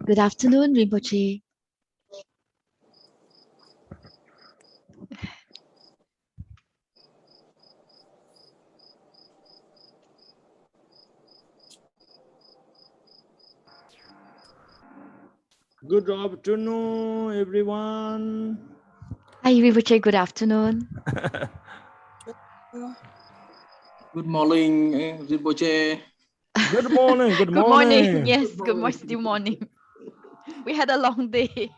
Good afternoon, Rinpoche. Good afternoon, everyone. Hi, Rinpoche. Good afternoon. Good morning, Rinpoche. Good morning. Good morning. Good morning. Yes, good morning. Still morning. We had a long day.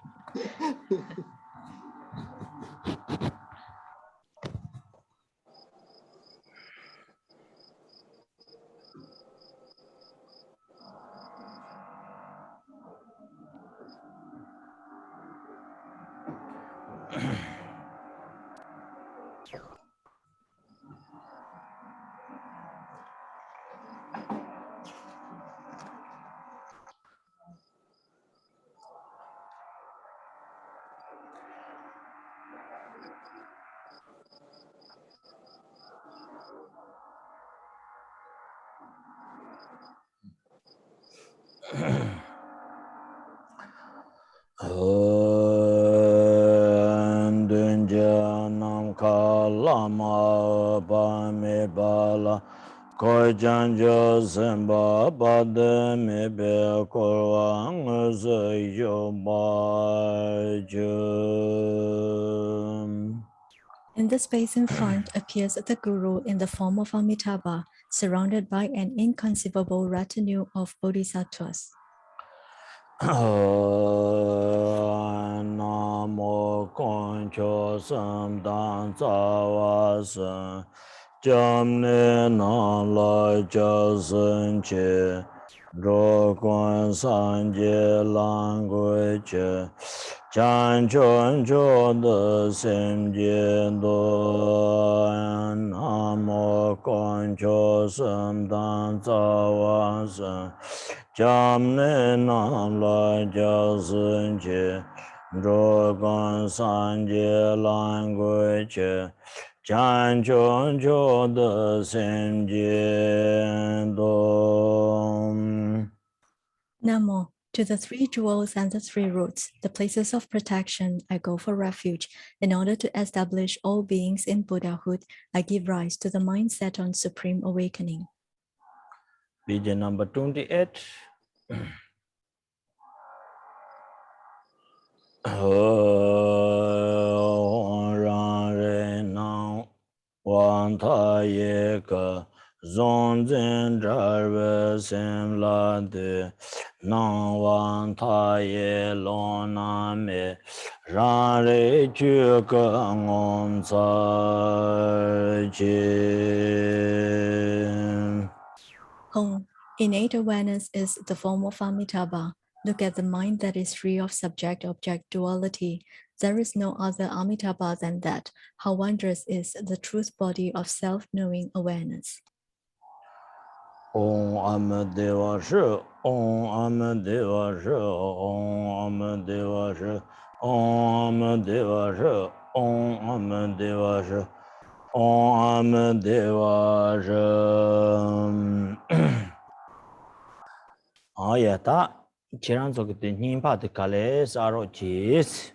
Dunjanam kalama pame bala kojanjo semba bade me be korwang yo bajum. In the space in front appears the Guru in the form of Amitabha, surrounded by an inconceivable retinue of bodhisattvas. Namo Concho Samdan Tsawasan Jamne Nala Jasan Che Rokwan Sanje Language Chan chon cho de sem je do namo kon cho sam dan za wa san jam ne nam la ja sun che ro gon san je lang gu che chan chon cho de sem je do. Namo. To the three jewels and the three roots, the places of protection, I go for refuge. In order to establish all beings in Buddhahood, I give rise to the mindset on supreme awakening. Vision number 28. Wan tha ye ka zon zen jar sem la de na wan tha ye lo na me ra re chu ka ngon sa che. Hong. Innate awareness is the form of Amitabha. Look at the mind that is free of subject-object duality. There is no other Amitabha than that. How wondrous is the truth body of self-knowing awareness. Om Am Dewa Shi, Om Am Dewa Shi, Om Am Dewa Shi, Om Am Dewa Shi, Om Am Dewa Shi, Om Am Dewa Shi. Ayata, Chiranzo che nimpa de kale saro chis.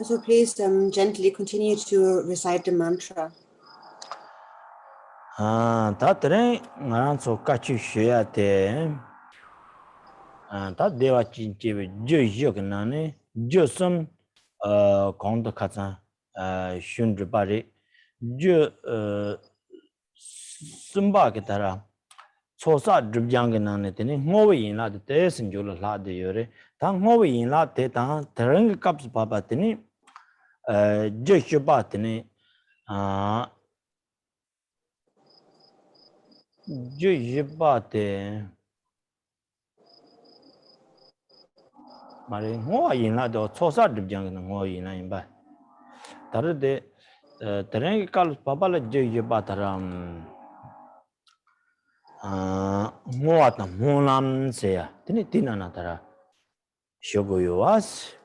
So please gently continue to recite the mantra. Ta tere ngaranzo kachu shya te. Ta dewa chinchebe jo yok nane, jo som konda katsan shundri bari, jo sumba ke tara chosa dribjang nane tene ngowe yin la te sinjula la de yore, ta ngowe yin la te ta tereng kaps baba tene jo shba tene jo shba te 말이 뭐 인라도 초사드 병은 뭐 인라인 봐. 다르데 드랭이 칼 바발레 제이 바타람 뭐왔다 모남세야. 드니 디나나다라 쇼고요와스.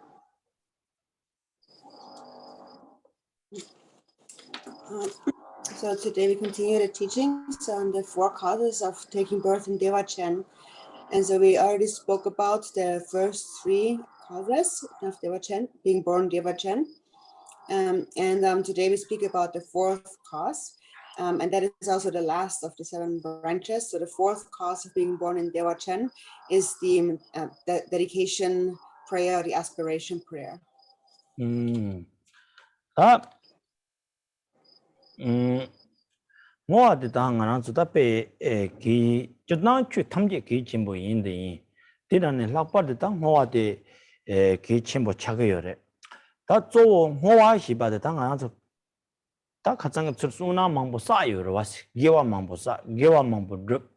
So today we continue the teachings on the four causes of taking birth in Dewachen. And so we already spoke about the first three causes of Dewachen, being born Dewachen. And today we speak about the fourth cause. And that is also the last of the 7 branches. So the fourth cause of being born in Dewachen is the dedication prayer, the aspiration prayer. 뭐한테 당하나 저답에 기 저난 추 탐지 기 침보 인데 디라네 락바드 당 뭐한테 기 침보 차거요래 다 쪼 뭐와시 바데 당하나 다 가장 출수나 망보 싸요로 와시 게와 망보 싸 게와 망보 르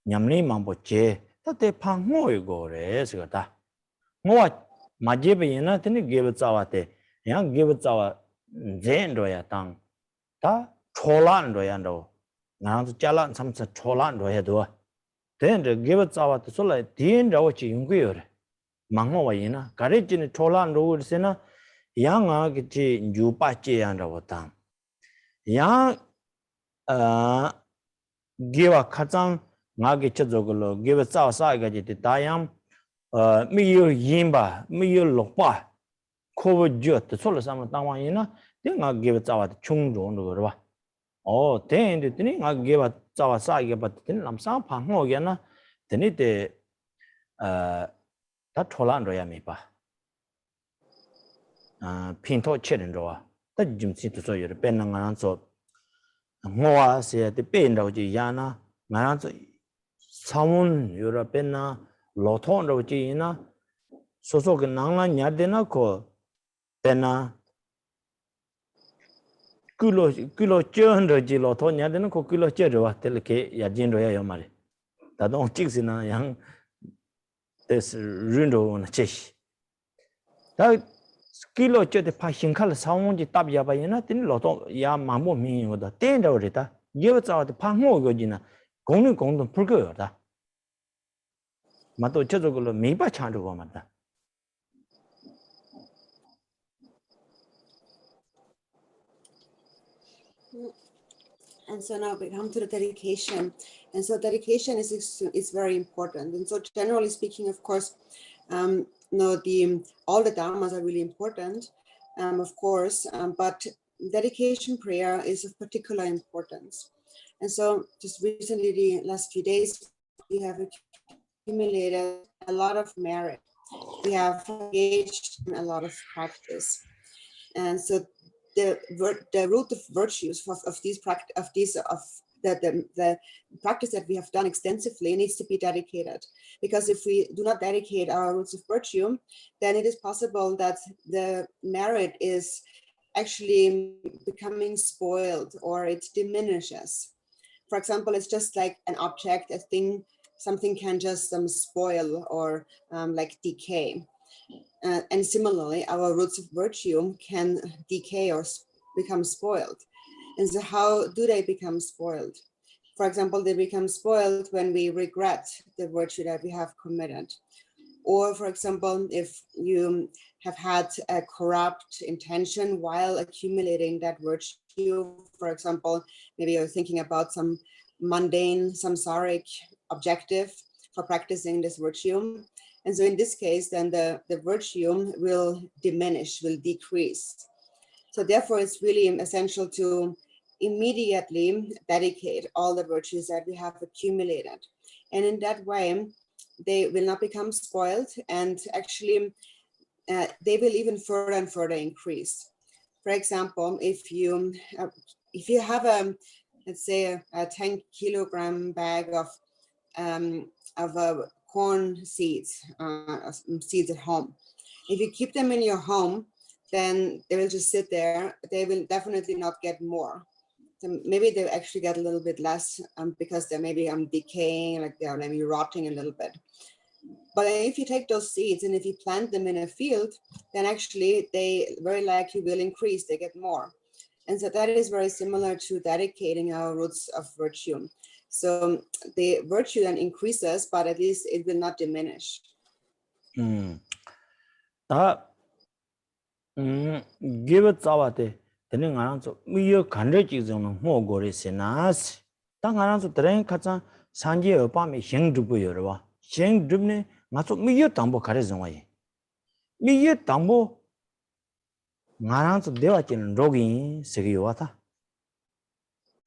냠리 망보 제 다데 방모이고래 그래서다 뭐와 마제베이나 되니 게베 짜와테 양 게베 짜와 젠로야 당다 초란 로야로 나도 잘란 삼사 초란 로야도 된데 give 자와 솔라 딘라고 지용고요래 망모와이나 가르치는 초란 로르세나 양아기지 유바제한다고 당 양 give 가장 나게 쳐저걸로 give 자와사가지 다양 미유 임바 미유 lokpa 코브 쥐었다 솔라 삼아 당왕이나 내가 give 자와 충종으로 그러봐 대인데 드니 나 게바 자와 싸게 받더니 남상 방어게나 드니데 다 초란로야 미바 핀토 체른로와 다 짐시도 소요 벤능안서 뭐와세데 벤로지 야나 나란서 사문 요라 벤나 로톤로지나 소소게 낭라 냐데나코 벤나 kilo chönro ji lo tho nya den ko kilo chero wa tel ke ya jin ro ya yo mare ta dong chik sina yang this Rindo on Chesh. That kilo jet passing color sound tab yabayana, then lot ya mammo me with the tender rita, give it out the pango gojina, gonu gong purgurda. Mato Chazogolo, maybe chandu woman. And so now we come to the dedication. And so dedication is very important. And so generally speaking, of course, all the dharmas are really important, of course, but dedication prayer is of particular importance. And so just recently, the last few days, we have accumulated a lot of merit. We have engaged in a lot of practice. And so the root of virtues of the practice that we have done extensively needs to be dedicated, because if we do not dedicate our roots of virtue, then it is possible that the merit is actually becoming spoiled, or it diminishes. For example, it's just like an object, a thing, something can just spoil or like decay. And similarly, our roots of virtue can decay or become spoiled. And so how do they become spoiled? For example, they become spoiled when we regret the virtue that we have committed. Or for example, if you have had a corrupt intention while accumulating that virtue, for example, maybe you're thinking about some mundane, samsaric objective for practicing this virtue. And so in this case, then the virtue will diminish, will decrease. So therefore, it's really essential to immediately dedicate all the virtues that we have accumulated. And in that way, they will not become spoiled, and actually they will even further and further increase. For example, if you have let's say a 10 kilogram bag of corn seeds, seeds at home. If you keep them in your home, then they will just sit there. They will definitely not get more. So maybe they actually get a little bit less because they're maybe decaying, like they're maybe rotting a little bit. But if you take those seeds and if you plant them in a field, then actually they very likely will increase, they get more. And so that is very similar to dedicating our roots of virtue. So the virtue then increases, but at least it will not diminish. Give it our day. The thing around we are countries on more gories in us. Tang around to train Katan, Sanji or Pami, Sheng Dubu, Sheng Dubne, not me your tambo carries away. Me your tambo Maran to Dewachen Rogin, Segiwata.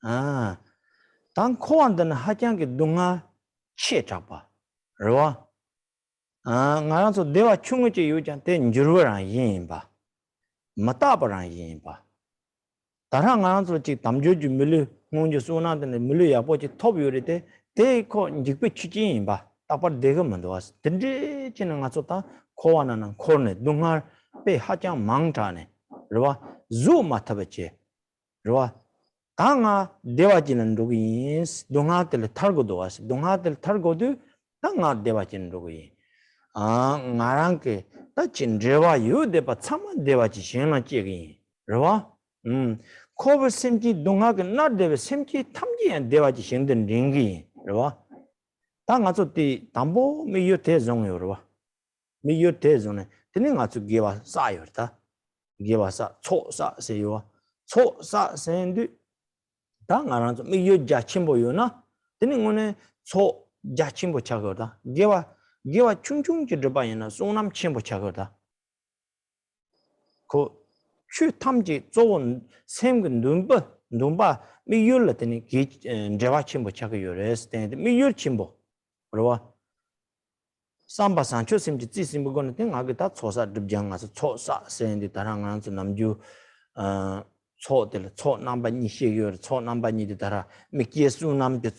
Tang Koan than Hajang Dunga Chetapa. Roa. Naran to Dewa Chunguchi Yujan, then Jurura Yimba. Matabara Yimba. Tarang answer to Tamju Milu, Munjusuna, and the Milu Apochi Tobiurite, they call Jipichimba, Tapa Degamond was the Chinangasota, Koan and Cornet, Dungar, Pe Hajang Mangtane, Roa, Zuma Tabache, Roa, Tanga, Devajin and Ruins, Dungatel Targodoas, Dungatel Targodu, Tanga Devajin Rui. Naranke, touching Dewa, you de but someone Devachina Chigi, Roa. Cover simply Dungag not the simply Tamji and Dewaji Shinden Ringi, Rova. Tangato the Tambo, me your tez on your me your tez on it. Telling us to give us sayurta, give us a sa say you are sa saying Tangaran, me your jachimbo, you know, telling on a so jachimbo chagoda, give a chung chung jidrabayana, sonam chimbo chagoda. Chu Tamji, Zon, same Numba, me yulatini, Devachimbo Chakayures, and me your chimbo. Roa Samba Sancho seemed to see him going to think I get that sauce at the young as a tosa, saying the Tarangans and Namju, the number Nishi, your number needed Tara, make yes, Sunam the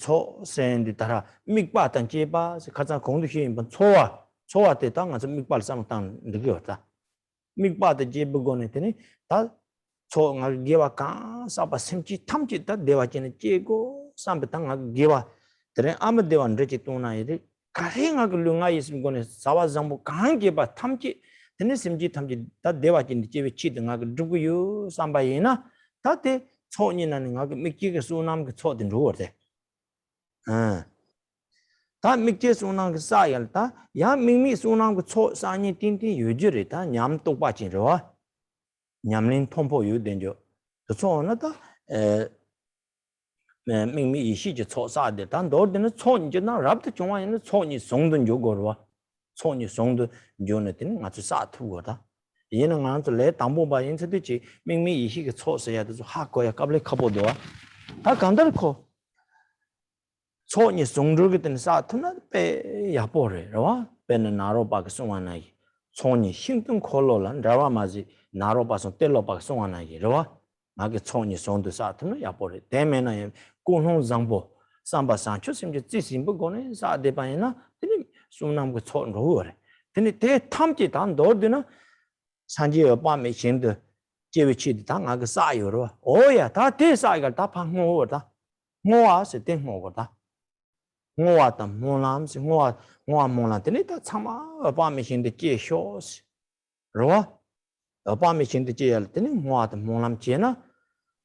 saying the Tara, Mikbat and Jeba, the Kazan Kong to him, but Soa the tongue as a Mikbal sometime the Gota. Mikbat the Jebugonetini, that so I give a car, Saba Simchi Tamchi, that Devachin Jego, Sambetanga give a Amadevan Regituna, 가랭아 그 룽아 있으면 거는 사와장부 강게 봐 탐지 되는 심지 탐지 다 대화진 집에 치든가 그 누구요 삼바이나 다때 초니나는 가 미끼가 수남 그 초든 로어데 다 미끼 수남 그 사야다 야 미미 수남 그초 사니 띵띵 유지르다 냠 똑바진로와 냠린 통포 유된죠 그 초나다 미미 이시지 초사데 단 너드는 초니잖아 랍트 중앙에는 초니 송든 요거로와 초니 송든 요네든 아주 사투거다 얘는 안서 내 담보바 인서듯이 미미 이시게 초서야 돼 하고야 갑래 커보도와 다 간다고 초니 송들거든 사투나 빼 야보래와 빼는 나로바 송하나이 초니 힘든 콜로란 라와마지 나로바서 텔로바 송하나이로와 나게 초니 송도 사투나 야보래 대면에 공홍 장보 삼바 산초 심지 지심부 거네 사대바이나 되니 수남 그 초로래 되니 대 탐지 단 너드나 산지여 밤에 신도 제위치 당아 그 사요로 오야 다 대사이가 다 방모다 모아서 땡모거다 모아다 모남시 모아 모아 되니 다 참아 밤에 신도 제쇼스 로와 밤에 신도 제할 때니 모아다 모남지나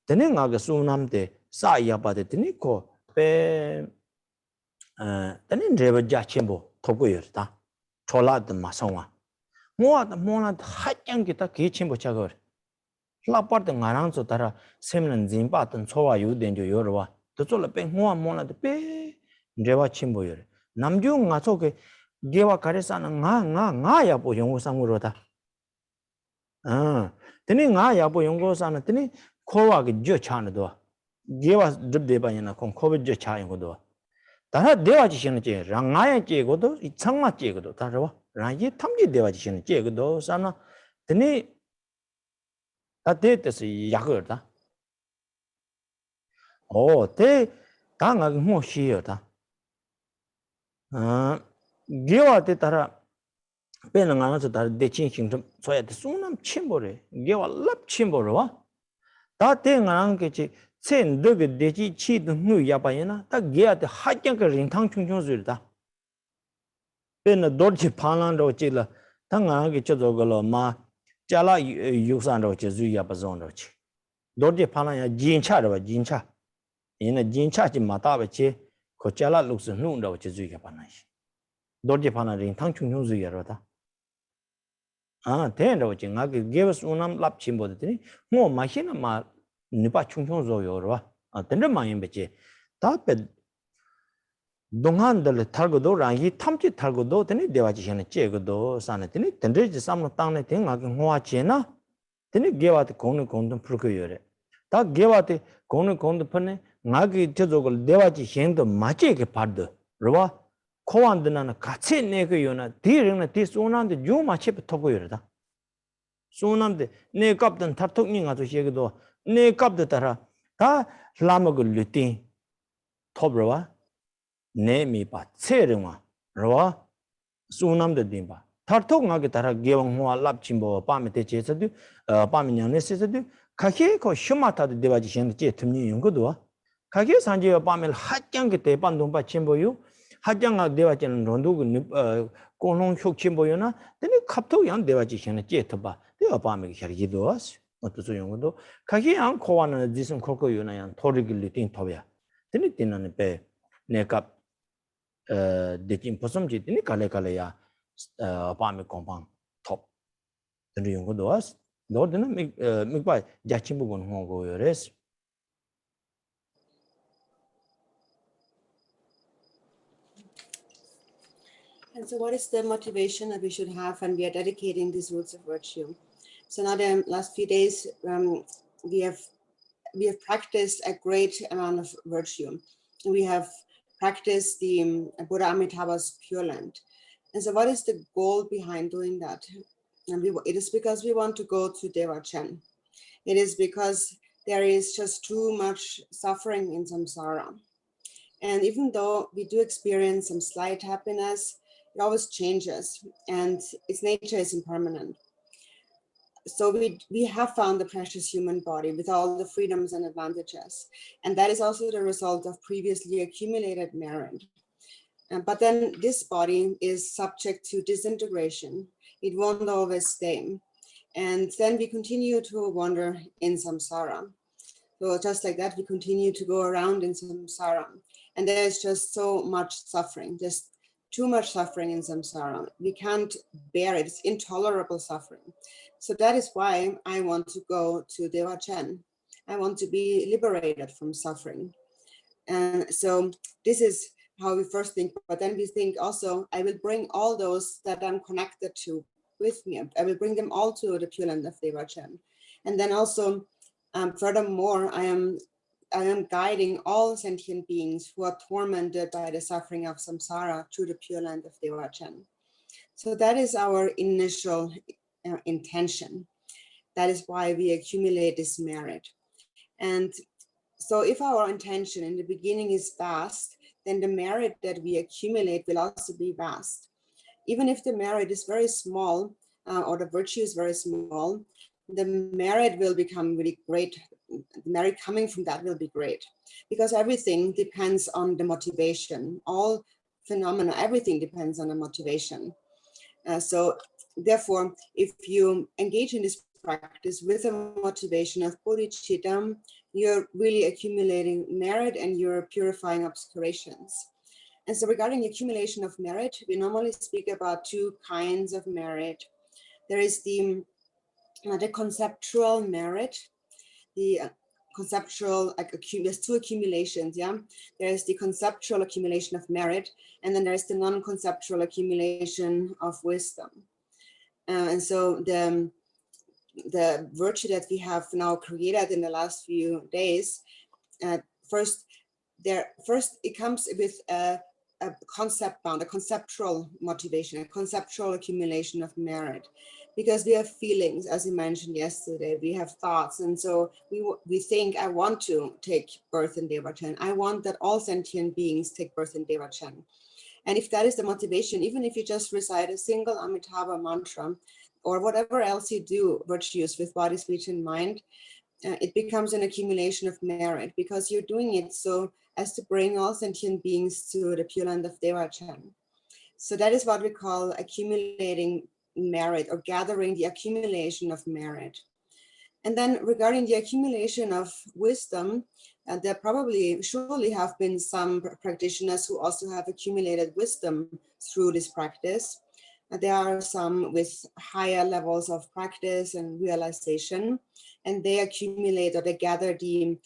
되니 나가 수남데 사이야바데 되니 코베 되니 레버자 쳔보 토고여다 졸라드 마성와 모아다 모나다 하짱기다 개침보 차거 라빠드 나랑서 따라 세면 진바던 초와 유된죠 여러와 도쫄라 뺑 모아다 빼 레와 침보여 남중 가서게 게와 가레사는 나야 보 연구상으로다 되니 나야 보 연구사는 되니 코와게 저 차는도 게와 듭대바이나 콘 코베 저 차인 것도 다나 대화지시는 제 랑아야 제고도 이 창마 제고도 다르와 라이 탐지 대화지시는 제고도 사나 드니 다데트스 야거다 대 당하게 모시여다 게와데 따라 빼는 안에서 다른 대칭 좀 줘야 돼 수남 침보래 게와 랍 침보로와 다 땡안 게지 첸드게 대지 치든 누야바이나 다 게한테 하장가 린탕 충충술다 베나 도르치 판란로 찌라 당하게 저저걸로 마 잘라 유산로 제주야바존로치 도르치 판란야 진차로 진차 이나 진차지 마다베치 고 잘라 룩스 누로 제주야바나시 도르치 판란 린탕 충충술이로다 대로 징하게 게버스 운남 랍침보더니 뭐 마시나 마 니바 충충조요로와 된데 마임베지 다베 동한들 탈고도 라이 탐지 탈고도 되니 대화지시는 제거도 산에더니 된데지 삼노 땅에 땡하게 호아치나 되니 게와데 공는 공든 풀거요래 다 게와데 공는 공든 펀네 나기 저족을 대화지 현도 맞게게 받드 로와 코완드나는 같이 내거요나 디르나 디소난데 요마치 붙어고요다 소난데 내 갑든 탈톡닝 아주 시에도 내 갑도 따라 다 라먹을 루틴 톱로와 내미바 체르마 로와 소남데 딘바 탈톡나게 따라 게왕호아 랍침보 밤에 대체서도 밤에 냐네세서도 가게 거 슈마타도 대바지 시는 제 틈니 연거도 가게 산지여 밤에 하장게 대반동바 침보요 하장아 대바지는 론도그 공농 효침보요나 되니 갑도 양 대바지시는 제 터바 대와 밤에 샤리도스 어떠서 용어도 가게 안 코와는 지슨 콜코요나양 토리길리 띵 토야 되니 띵나는 배 내가 대진 보섬지 되니 갈래야 밤에 공방 톱 되니 용어도 왔 너드는 미바 자침부군 홍고요레스 And so what is the motivation that we should have when we are dedicating these roots of virtue? So now the last few days, we have practiced a great amount of virtue. We have practiced the Buddha Amitabha's Pure Land. And so what is the goal behind doing that? And it is because we want to go to Dewachen. It is because there is just too much suffering in samsara. And even though we do experience some slight happiness, it always changes and its nature is impermanent. So we have found the precious human body with all the freedoms and advantages. And that is also the result of previously accumulated merit. But then this body is subject to disintegration. It won't always stay. And then we continue to wander in samsara. So just like that, we continue to go around in samsara. And there's just so much suffering, just too much suffering in samsara. We can't bear it, it's intolerable suffering. So that is why I want to go to Dewachen. I want to be liberated from suffering. And so this is how we first think, but then we think also, I will bring all those that I'm connected to with me. I will bring them all to the Pure Land of Dewachen. And then also, furthermore, I am guiding all sentient beings who are tormented by the suffering of samsara to the Pure Land of Dewachen. So that is our initial intention. That is why we accumulate this merit. And so if our intention in the beginning is vast, then the merit that we accumulate will also be vast. Even if the merit is very small, or the virtue is very small, the merit will become really great. The merit coming from that will be great, because everything depends on the motivation. All phenomena, everything depends on the motivation. So therefore, if you engage in this practice with a motivation of bodhicitta, you're really accumulating merit and you're purifying obscurations. And so regarding the accumulation of merit, we normally speak about two kinds of merit. There is the conceptual merit, the conceptual, there's two accumulations, yeah? There's the conceptual accumulation of merit, and then there's the non-conceptual accumulation of wisdom. And so the virtue that we have now created in the last few days, first it comes with a concept bound, a conceptual motivation, a conceptual accumulation of merit, because we have feelings, as we mentioned yesterday, we have thoughts, and so we think, I want to take birth in Dewachen. I want that all sentient beings take birth in Dewachen. And if that is the motivation, even if you just recite a single Amitabha mantra, or whatever else you do, virtues with body, speech, and mind, it becomes an accumulation of merit, because you're doing it so as to bring all sentient beings to the Pure Land of Dewachen. So that is what we call accumulating merit, or gathering the accumulation of merit. And then regarding the accumulation of wisdom, there surely have been some practitioners who also have accumulated wisdom through this practice. There are some with higher levels of practice and realization, and they accumulate, or they gather the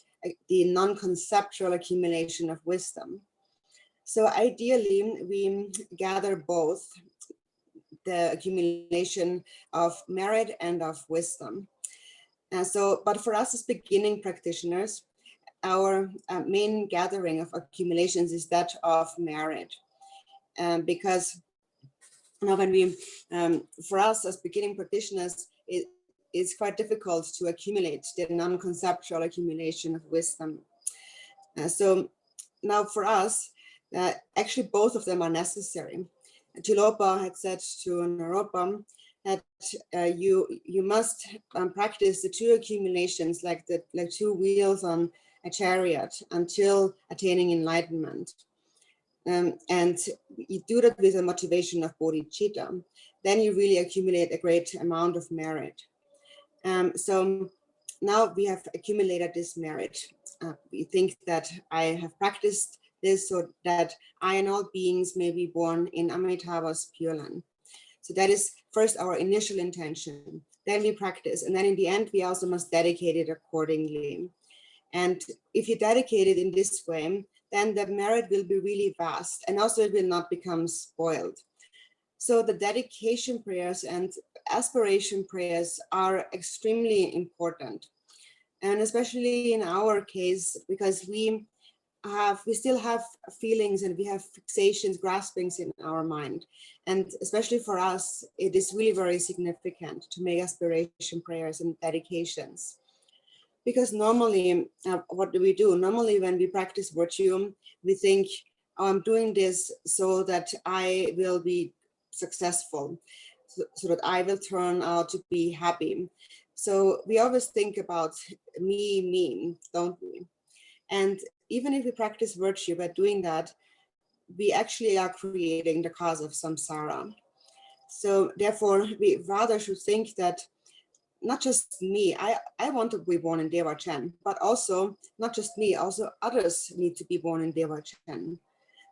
non-conceptual accumulation of wisdom. So ideally, we gather both the accumulation of merit and of wisdom. But for us as beginning practitioners, our main gathering of accumulations is that of merit, because when we, for us as beginning practitioners, it's quite difficult to accumulate the non-conceptual accumulation of wisdom. So now for us, actually both of them are necessary. Tilopa had said to Naropa that you must practice the two accumulations like two wheels on a chariot until attaining enlightenment. And you do that with a motivation of bodhicitta, then you really accumulate a great amount of merit. So now we have accumulated this merit. We think that I have practiced this so that I and all beings may be born in Amitabha's Pure Land. So that is first our initial intention. Then we practice, and then in the end, we also must dedicate it accordingly. And if you dedicate it in this way, then the merit will be really vast, and also it will not become spoiled. So the dedication prayers and aspiration prayers are extremely important. And especially in our case, because we still have feelings and we have fixations, graspings in our mind. And especially for us, it is really very significant to make aspiration prayers and dedications. Because normally, what do we do? Normally, when we practice virtue, we think, oh, I'm doing this so that I will be successful, so that I will turn out to be happy. So we always think about me, don't we? And even if we practice virtue by doing that, we actually are creating the cause of samsara. So therefore, we rather should think that not just me, I want to be born in Dewachen, but also not just me, also others need to be born in Dewachen.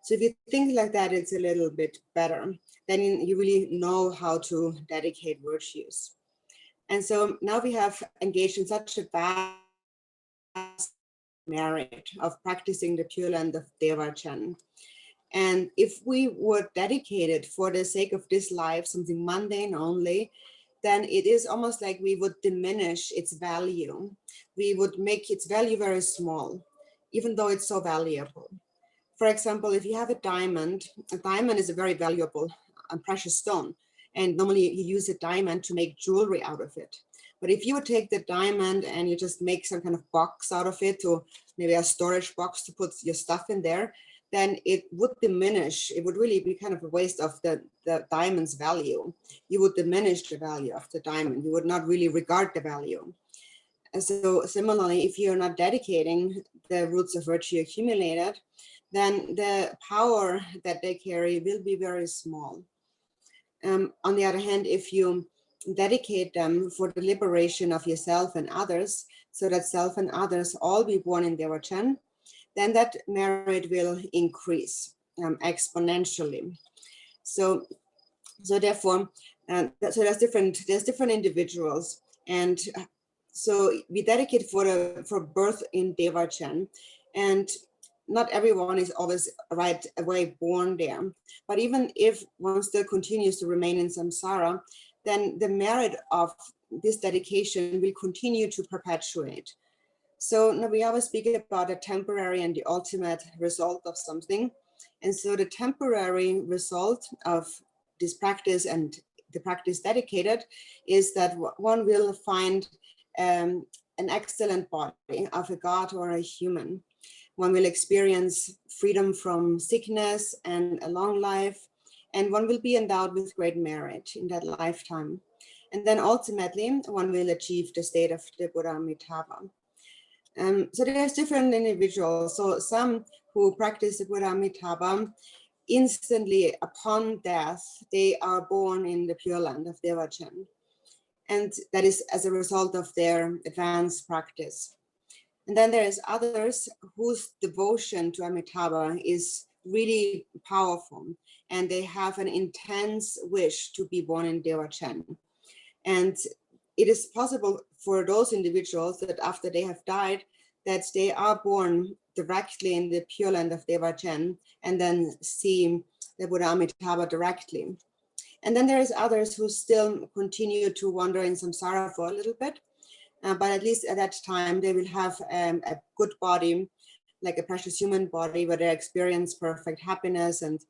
So if you think like that, it's a little bit better. Then you really know how to dedicate virtues. And so now we have engaged in such a vast merit of practicing the Pure Land of Dewachen. And if we would dedicate it for the sake of this life, something mundane only, then it is almost like we would diminish its value. We would make its value very small, even though it's so valuable. For example, if you have a diamond is a very valuable and precious stone. And normally you use a diamond to make jewelry out of it. But if you would take the diamond and you just make some kind of box out of it, or maybe a storage box to put your stuff in there, then it would diminish. It would really be kind of a waste of the diamond's value. You would diminish the value of the diamond. You would not really regard the value. And so similarly, if you're not dedicating the roots of virtue accumulated, then the power that they carry will be very small. On the other hand, if you dedicate them for the liberation of yourself and others, so that self and others all be born in Dewachen, then that merit will increase exponentially. So therefore, so there's different individuals, and so we dedicate for birth in Dewachen, and not everyone is always right away born there. But even if one still continues to remain in samsara, then the merit of this dedication will continue to perpetuate. So now we always speak about a temporary and the ultimate result of something. And so the temporary result of this practice and the practice dedicated is that one will find an excellent body of a god or a human. One will experience freedom from sickness and a long life, and one will be endowed with great merit in that lifetime. And then ultimately, one will achieve the state of the Buddha Amitabha. So there's different individuals. So some who practice the Buddha Amitabha, instantly upon death, they are born in the Pure Land of Dewachen. And that is as a result of their advanced practice. And then there's others whose devotion to Amitabha is really powerful, and they have an intense wish to be born in Dewachen. And it is possible for those individuals that after they have died, that they are born directly in the Pure Land of Dewachen and then see the Buddha Amitabha directly. And then there is others who still continue to wander in samsara for a little bit. But at least at that time, they will have a good body, like a precious human body, where they experience perfect happiness and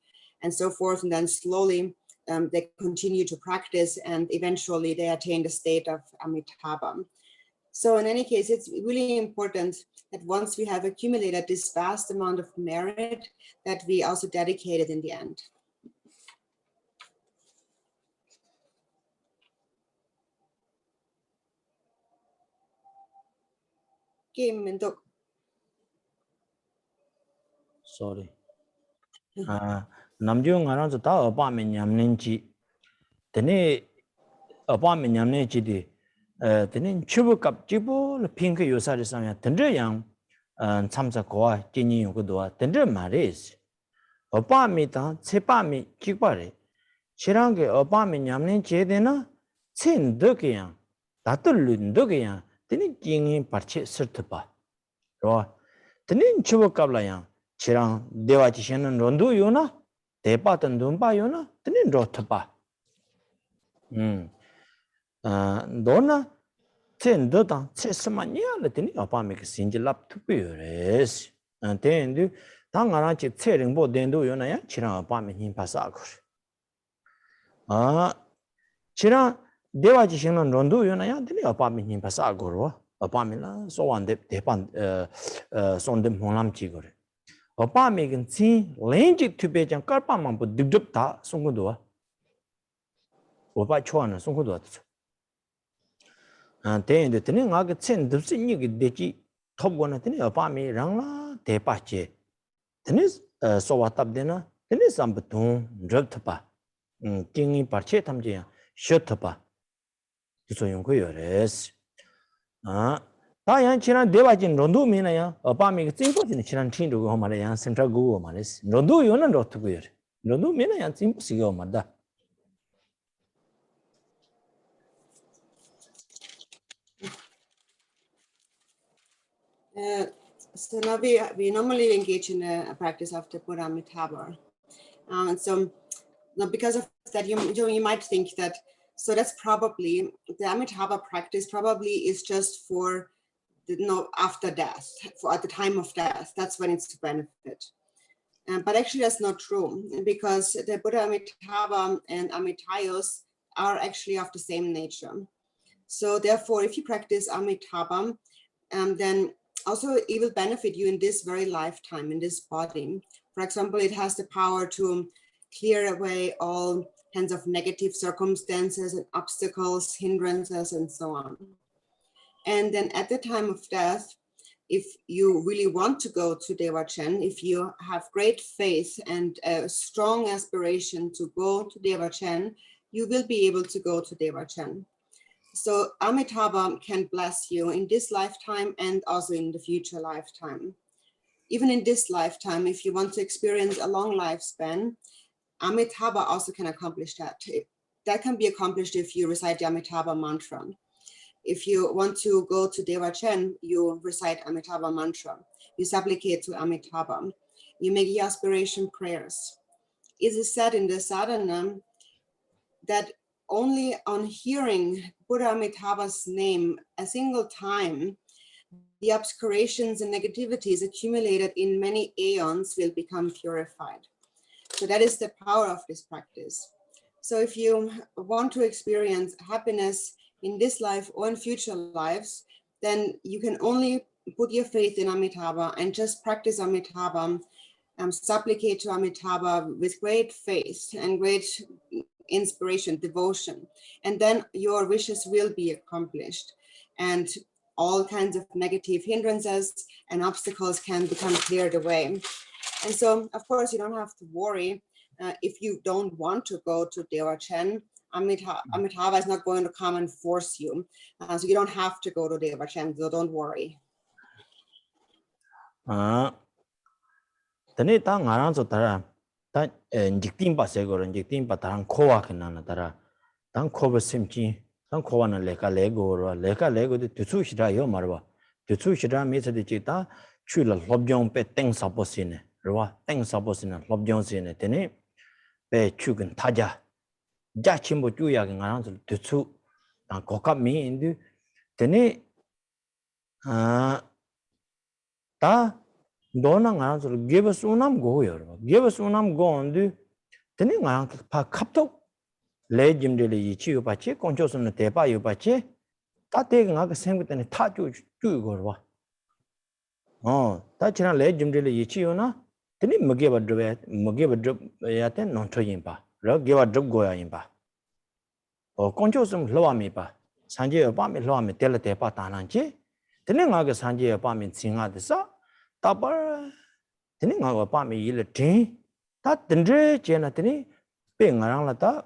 so forth. And then slowly they continue to practice, and eventually they attain the state of Amitabha. So in any case, it's really important that once we have accumulated this vast amount of merit, that we also dedicate it in the end. Sorry. Namju ngaran zo ta apa me nyamnen chi. Tene apa me nyamnen chi di tene chubu kap jibo le pink yosari samya tendre yang 참자 고아 진이 요거도 tendre mares. Apa me ta chepa me chikpare. Chirange apa me nyamnen che dena chen de ge yang datul de ge yang tene jingi parche sirtpa. ro tene chubu kap la yang Chirang Dewa Chishanan Rondu Yuna, Depatan Dumba Yuna, then Rotapa. Dona Ten Dodan, Chesamania, Latini, Opamic Sinjilap to Pures. And then do Tangarachi Tsering Bo Dendu Yuna, Chirang Opami in Pasakur. Chirang Dewa Chishanan Rondu Yuna, then Opami in Pasagur, Opamila, so on the Depan Sondem Honam Chigore. Opa megan see language to be jang karpamam but dip ta sungudua. Opa chuana sungudua. And then the thing I get sent the sing you get deji top one at any opa me rangla de pache. Then is so what up dinner Tene Sambaton, Druptapa, King Parche Tamjia, Shutapa, Soyunkoyores. Tayan Chiran Devajin Rondu Minaya, Obami, Simple in Chiran Chin to go Malayan, Central Google Malis. Rondu Yunan Rotugur. Rondu Minaya, Simple Sigo Mada. So now we normally engage in a practice of the Buddha Amitabha. And so now because of that, you might think that, so that's probably, the Amitabha practice probably is just for after death, for at the time of death, that's when it's to benefit. But actually that's not true, because the Buddha Amitabha and Amitayos are actually of the same nature. So therefore, if you practice Amitabha, then also it will benefit you in this very lifetime, in this body. For example, it has the power to clear away all kinds of negative circumstances and obstacles, hindrances, and so on. And then at the time of death, if you really want to go to Dewachen, if you have great faith and a strong aspiration to go to Dewachen, you will be able to go to Dewachen. So Amitabha can bless you in this lifetime and also in the future lifetime. Even in this lifetime, if you want to experience a long lifespan, Amitabha also can accomplish that. That can be accomplished if you recite the Amitabha mantra. If you want to go to Dewachen, you recite Amitabha mantra. You supplicate to Amitabha. You make your aspiration prayers. It is said in the sadhana that only on hearing Buddha Amitabha's name a single time, the obscurations and negativities accumulated in many aeons will become purified. So that is the power of this practice. So if you want to experience happiness in this life or in future lives, then you can only put your faith in Amitabha and just practice Amitabha, supplicate to Amitabha with great faith and great inspiration, devotion, and then your wishes will be accomplished, and all kinds of negative hindrances and obstacles can become cleared away. And so, of course, you don't have to worry if you don't want to go to Dewachen. Amitabha is not going to come and force you, so you don't have to go to Dewachen, so don't worry. Tene ta ngarang so tara ta jiktin pa se gor jiktin pa tarang khowa khna tara tang khoba simchi tang khowa na leka lego ro leka lego de tsu shira yo marwa tsu shira me se de chita chula lobjong pe teng sapo sine ro teng sapo sine lobjong sine tene pe chugun taja ja chimbo chu ya ngarang so tsu ta kokap mi indu tene ta Dona ngarang give us unam go yor. Give us unam go on do. Tene ngarang pa kapto le jimde le yichi yu pache koncho sun te pa yu pache ta te nga ka sem tene ta chu chu go wa. Oh, ta chira le jimde le yichi yu na tene mage ba drop ya ten non cho yin pa. Ro ge ba drop go ya yin pa. Oh, koncho sun lo mi pa. Sanje pa mi lo mi tel te pa ta nan che. Tene nga ka sanje pa mi singa de sa Tabar tini nga pa mi yile tin ta tendre chena tini pe ngarang la ta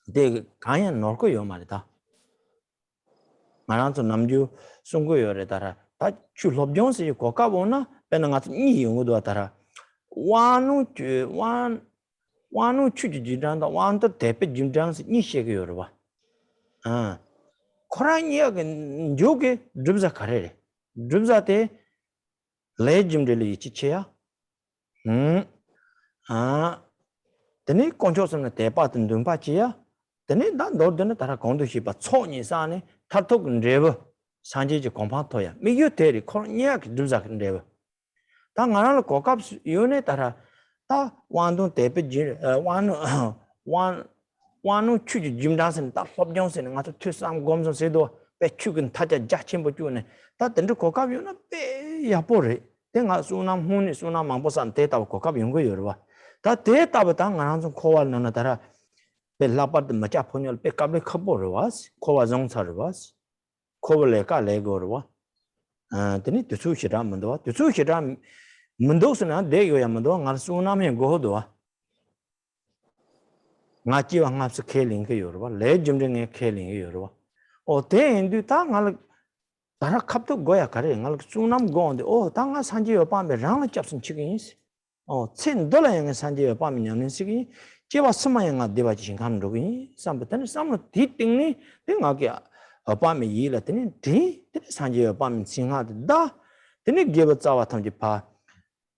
de kaya norko yo ma ta ngarang so namju sungko yo re tara ta chu lobjong se ko ka bona pe nga ni yo do tara wanu chu ji dan da wan ta te pe jim dang se ni she ge yo ba korang ye ge joge drubza kare drubza te Legend chichea. Tene conchoson te pattern dumpachia. Tene dan dordena tara conducipa, Sony sane, Tartok and Revo, Sanji compatoya. Me you tell corniac duzak and Revo. Tangarana cocaps unit tara ta one don't tape one chuju Jim Danson, that Bob Johnson, and after two some gums on Sedo, Pechugan Taja Jachimbo June. That the coca you know, yapore. Then I soon am hun is una mambosan teta coca yungo yorwa. That data batang around some coal nanatara. The lapat the machaponal pick up the cabor was, coa zong was, covaleka legorwa. The need to sushi ramandoa, to sushi ram Mendosana, de Yamado, and Sunami and Godoa. ngachi wa ngapse keling ke yorba le jumring keling yorba o te indu ta ngal dara kapto goya kare ngal sunam gonde o tanga sanji yo pambe rang chapsun chigins o chen dola yang sanji yo pambe nyanin sigi jewa sma yang dewa jin kan rogi sambetan sam di tingni tinga ke pambe yila tini di sanji yo pambe singa da tini geba chawa thamji pa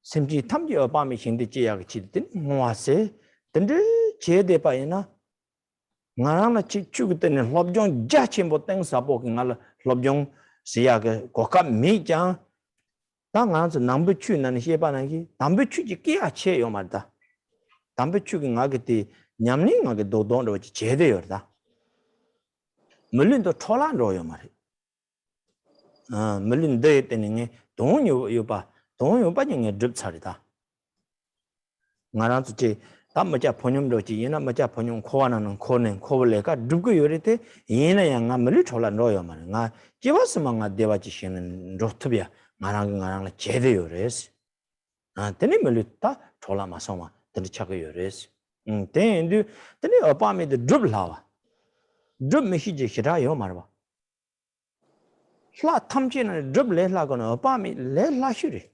simji thamji yo pambe hingde je ya chi tin ngwase tende je de pa ina ngarang chi chu ke ne lobjong ja chimbo teng sapo ke ngal lobjong siya ke goka mi jang ta nga zo nambu chu nan xie ba nan ki nambu chu ji kia che yo ma da nambu chu ki nga ke ti nyamni nga ke do don ro ji che de yo da mulin to cholan ro yo ma ri mulin de te ne don yo ba ni nge drup cha ri da nga ran zu che ta ma ja phonyum ro ji yena ma ja phonyum kho wa nan kho ne kho le ka drup ko yo ri te yena ya nga muli cholan ro yo ma nga 지와스망아 대와지시는 로트비아 나랑 제대요레스 테니 멀리다 졸라마소마 들이차고요레스 텐두 테니 어파미드 드블라와 드미히지 히라요 말바 라 탐지는 드블레라고는 어파미 레라슈리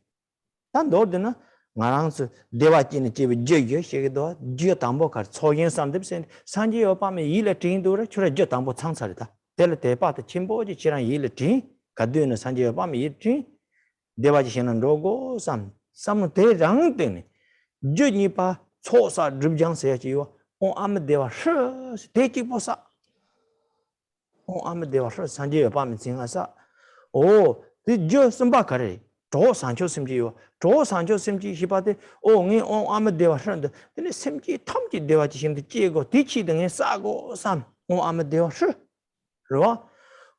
단 너드나 나랑스 대와지는 집에 저여 시기도 지어 담보가 초인 삼듭센 산지 어파미 일에 띵도래 저래 저 담보 창살이다 텔 대파트 침보지 지랑 일티 가드는 산지에 밤에 일티 대바지시는 로고 삼 대장 때네 주니파 초사 르장세지요 아무데와 셔 대기보사 아무데와 셔 산지에 밤에 징하사 오 디저 섬바카레 조 산초 심지요 조 산초 심지 히바데 오니 아무데와 셔데 근데 심지 탐지 대바지신데 찌고 디치 등에 싸고 아무데와 셔 로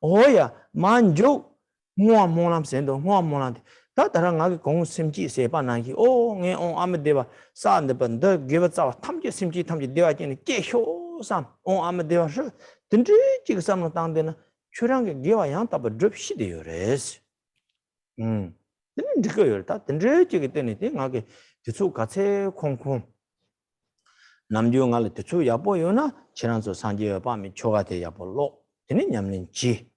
오야 만족 뭐 뭐람 센도 뭐 뭐람 다 다른 아기 공 심지 세바나기 오네 아무데바 산데 번더 기버자 탐지 심지 탐지 되어지는 계효삼 아무데바 든지 지금 삼는 당대는 출랑게 기와 양답을 접시되요레스 든지 그요다 든지 지기 때문에 나게 대수 같이 콩콩 남주응알 대수 야보요나 지난주 산지에 밤이 초가 돼 야볼로 되는 냠는 지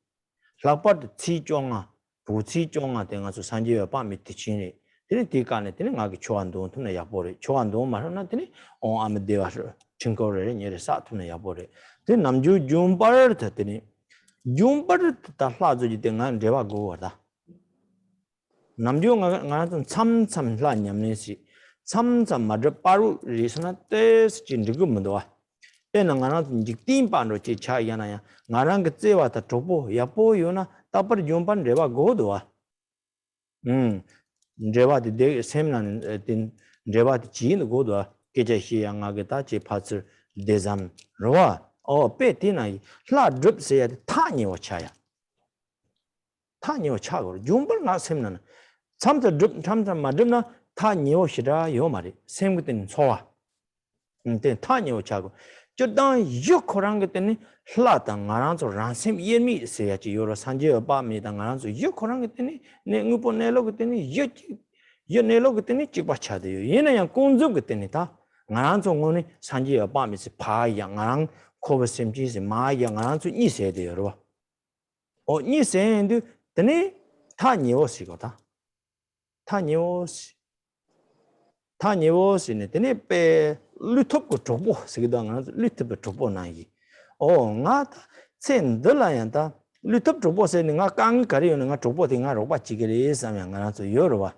라파드 치종아 부치종아 등아서 산지에 밤이 티치니 되는 디간에 되는 나게 초안도 돈에 야보래 초안도 말하나 되니 아무 데와서 증거를 내려 사투네 야보래 되는 남주 줌바르 되더니 줌바르 다 하주지 등안 데와 고하다 남주가 나좀 참참 냠는시 참참 맞아 바로 리스나 때스 진득 뭐도와 때는 나나 직팀반으로 제 차이야나야 나랑 그 제와다 조보 야보요나 따버 좀반 레바 고도와 레바디 데 셈나는 딘 레바디 지인 고도와 계제시 양하게 다지 파츠 데잠 로와 베티나이 라 드립세야 타니오 차야 타니오 차고 좀반 나 셈나는 참자 드립 참자 마드나 타니오시라 요 말이 셈그든 소와 타니오 차고 저당 육코란 것 때문에 흘라당 나랑서 란심 예미 세야지 요로 산지어 밤이다 나랑서 육코란 것 때문에 내 응보내로 것 때문에 여내로 것 때문에 찍받쳐도요 얘는 공적 것 때문에 다 나랑서 오늘 산지어 밤이지 파야 나랑 코버심지지 마야 나랑서 이세야 돼요 여러분 이세인데 때문에 타니오시거다 타니오시네 때문에 빼 루톱고 조보 세기당은 루톱 조보 나이 nga 센들라야다 루톱 조보세 nga 강 가리는 nga 조보 등가 로바 지게리 삼양 나서 여러와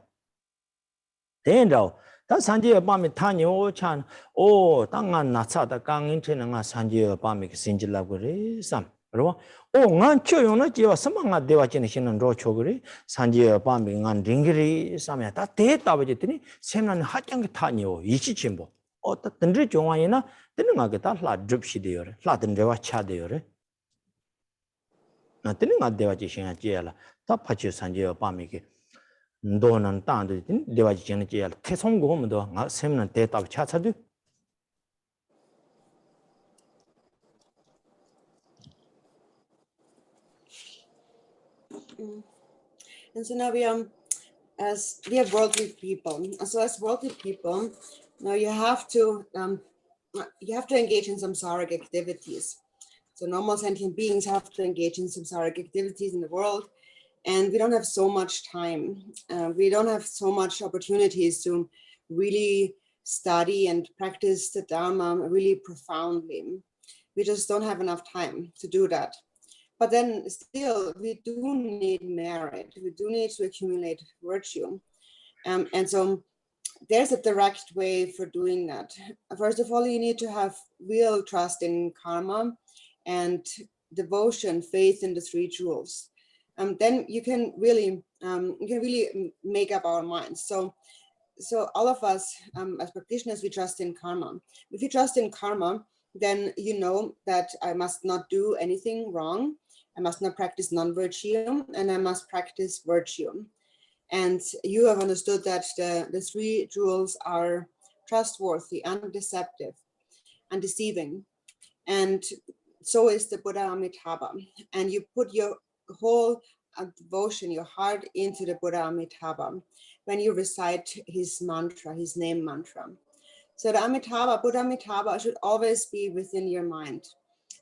된다오 다 산지에 밤에 타니오 찬 땅안 나차다 강인체는 nga 산지에 밤에 신질라고 그래 삼 여러분 nga 초요나 지와 스망아 대와지는 신은 로초 그래 산지에 밤에 nga 링기리 삼야 다 대답이더니 셈난 하장게 타니오 이치침보 든지 종아이나 뜨는 거게 다 라줍시되요. 라든데와 차되요. 나 뜨는 거 대화지 신아 지야라. 다 파치 산지어 밤이게. 너는 땅도 대화지 신아 지야라. 태송고면도 나 셈는 대답 차차도. And so now as we are worldly people. So as worldly people, now you have to you have to engage in samsaric activities. So normal sentient beings have to engage in samsaric activities in the world, and we don't have so much time. We don't have so much opportunities to really study and practice the Dharma really profoundly. We just don't have enough time to do that. But then still, we do need merit. We do need to accumulate virtue. And so there's a direct way for doing that. First of all, you need to have real trust in karma and devotion, faith in the three jewels. Then you can really make up our minds. So all of us as practitioners, we trust in karma. If you trust in karma, then you know that I must not do anything wrong. I must not practice non-virtue, and I must practice virtue. And you have understood that the three jewels are trustworthy, undeceptive, undeceiving. And so is the Buddha Amitabha. And you put your whole devotion, your heart into the Buddha Amitabha when you recite his mantra, his name mantra. So the Amitabha, Buddha Amitabha should always be within your mind.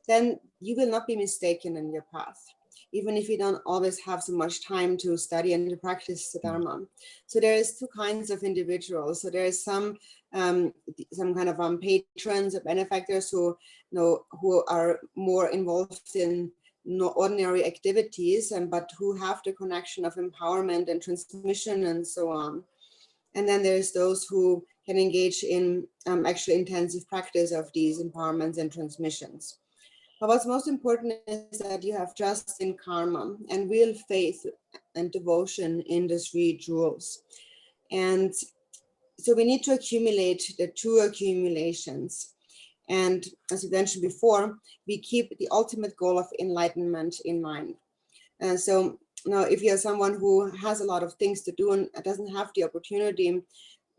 Then you will not be mistaken in your path, even if you don't always have so much time to study and to practice the Dharma. So there is two kinds of individuals. So there is some kind of patrons or benefactors who are more involved in ordinary activities, but who have the connection of empowerment and transmission and so on. And then there's those who can engage in actually intensive practice of these empowerments and transmissions. But what's most important is that you have trust in karma and real faith and devotion in the three jewels. And so we need to accumulate the two accumulations. And as we mentioned before, we keep the ultimate goal of enlightenment in mind. So now if you're someone who has a lot of things to do and doesn't have the opportunity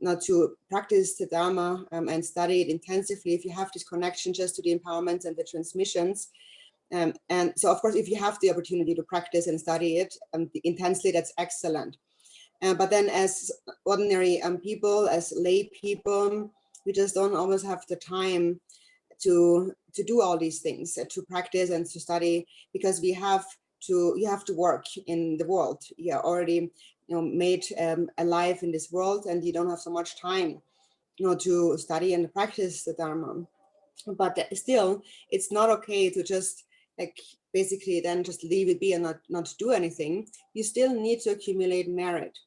not to practice the Dharma and study it intensively, if you have this connection just to the empowerments and the transmissions. And so, of course, if you have the opportunity to practice and study it intensely, that's excellent. But then as ordinary people, as lay people, we just don't always have the time to do all these things, to practice and to study, because you have to work in the world. You're already made alive in this world, and you don't have so much time to study and practice the Dharma. But still, it's not okay to just basically then just leave it be and not do anything. You still need to accumulate merit.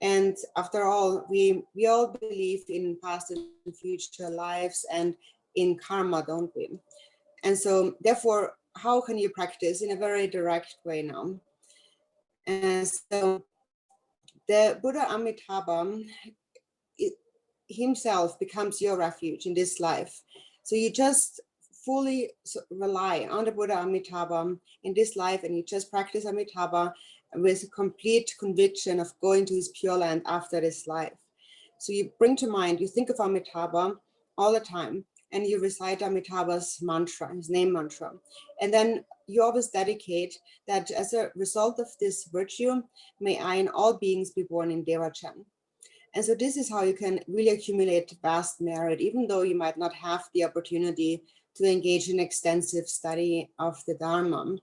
And after all, we all believe in past and future lives and in karma, don't we? And so therefore, how can you practice in a very direct way now? And so the Buddha Amitabha himself becomes your refuge in this life. So you just fully rely on the Buddha Amitabha in this life, and you just practice Amitabha with complete conviction of going to his Pure Land after this life. So you bring to mind, you think of Amitabha all the time, and you recite Amitabha's mantra, his name mantra. And then you always dedicate that as a result of this virtue, may I and all beings be born in Dewachen. And so this is how you can really accumulate vast merit, even though you might not have the opportunity to engage in extensive study of the Dharma.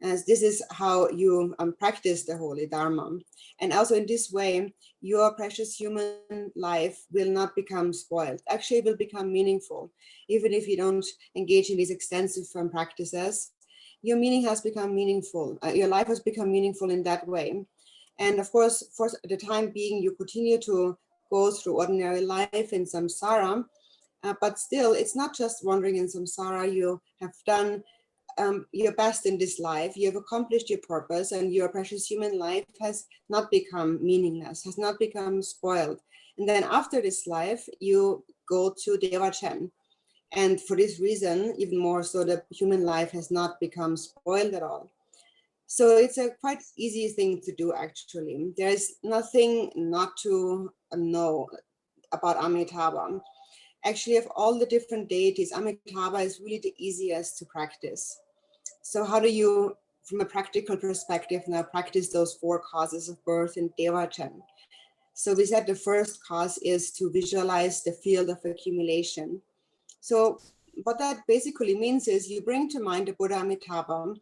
As this is how you practice the holy Dharma. And also in this way, your precious human life will not become spoiled. Actually, it will become meaningful. Even if you don't engage in these extensive practices, your meaning has become meaningful. Your life has become meaningful in that way. And of course, for the time being, you continue to go through ordinary life in samsara, but still, it's not just wandering in samsara. You have done your best in this life, you have accomplished your purpose, and your precious human life has not become meaningless, has not become spoiled. And then after this life, you go to Dewachen. And for this reason, even more so, the human life has not become spoiled at all. So it's a quite easy thing to do, actually. There's nothing not to know about Amitabha. Actually, of all the different deities, Amitabha is really the easiest to practice. So how do you, from a practical perspective, now practice those 4 causes of birth in Dewachen? So we said the first cause is to visualize the field of accumulation. So what that basically means is you bring to mind the Buddha Amitabha,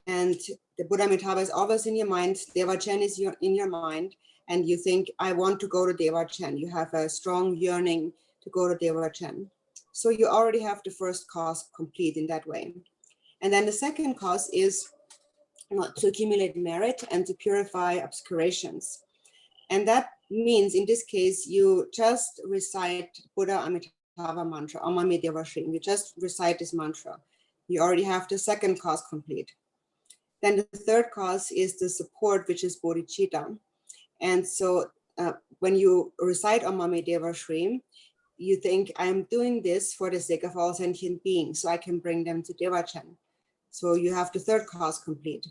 and the Buddha Amitabha is always in your mind. Dewachen is in your mind, and you think, I want to go to Dewachen. You have a strong yearning to go to Dewachen. So you already have the first cause complete in that way. And then the second cause is to accumulate merit and to purify obscurations. And that means, in this case, you just recite Buddha Amitabha mantra, Om Mami Dewa Shrim. You just recite this mantra. You already have the second cause complete. Then the third cause is the support, which is bodhicitta. And so when you recite Om Mami Dewa Shrim, you think, I'm doing this for the sake of all sentient beings, so I can bring them to Dewachen. So you have the third cause complete.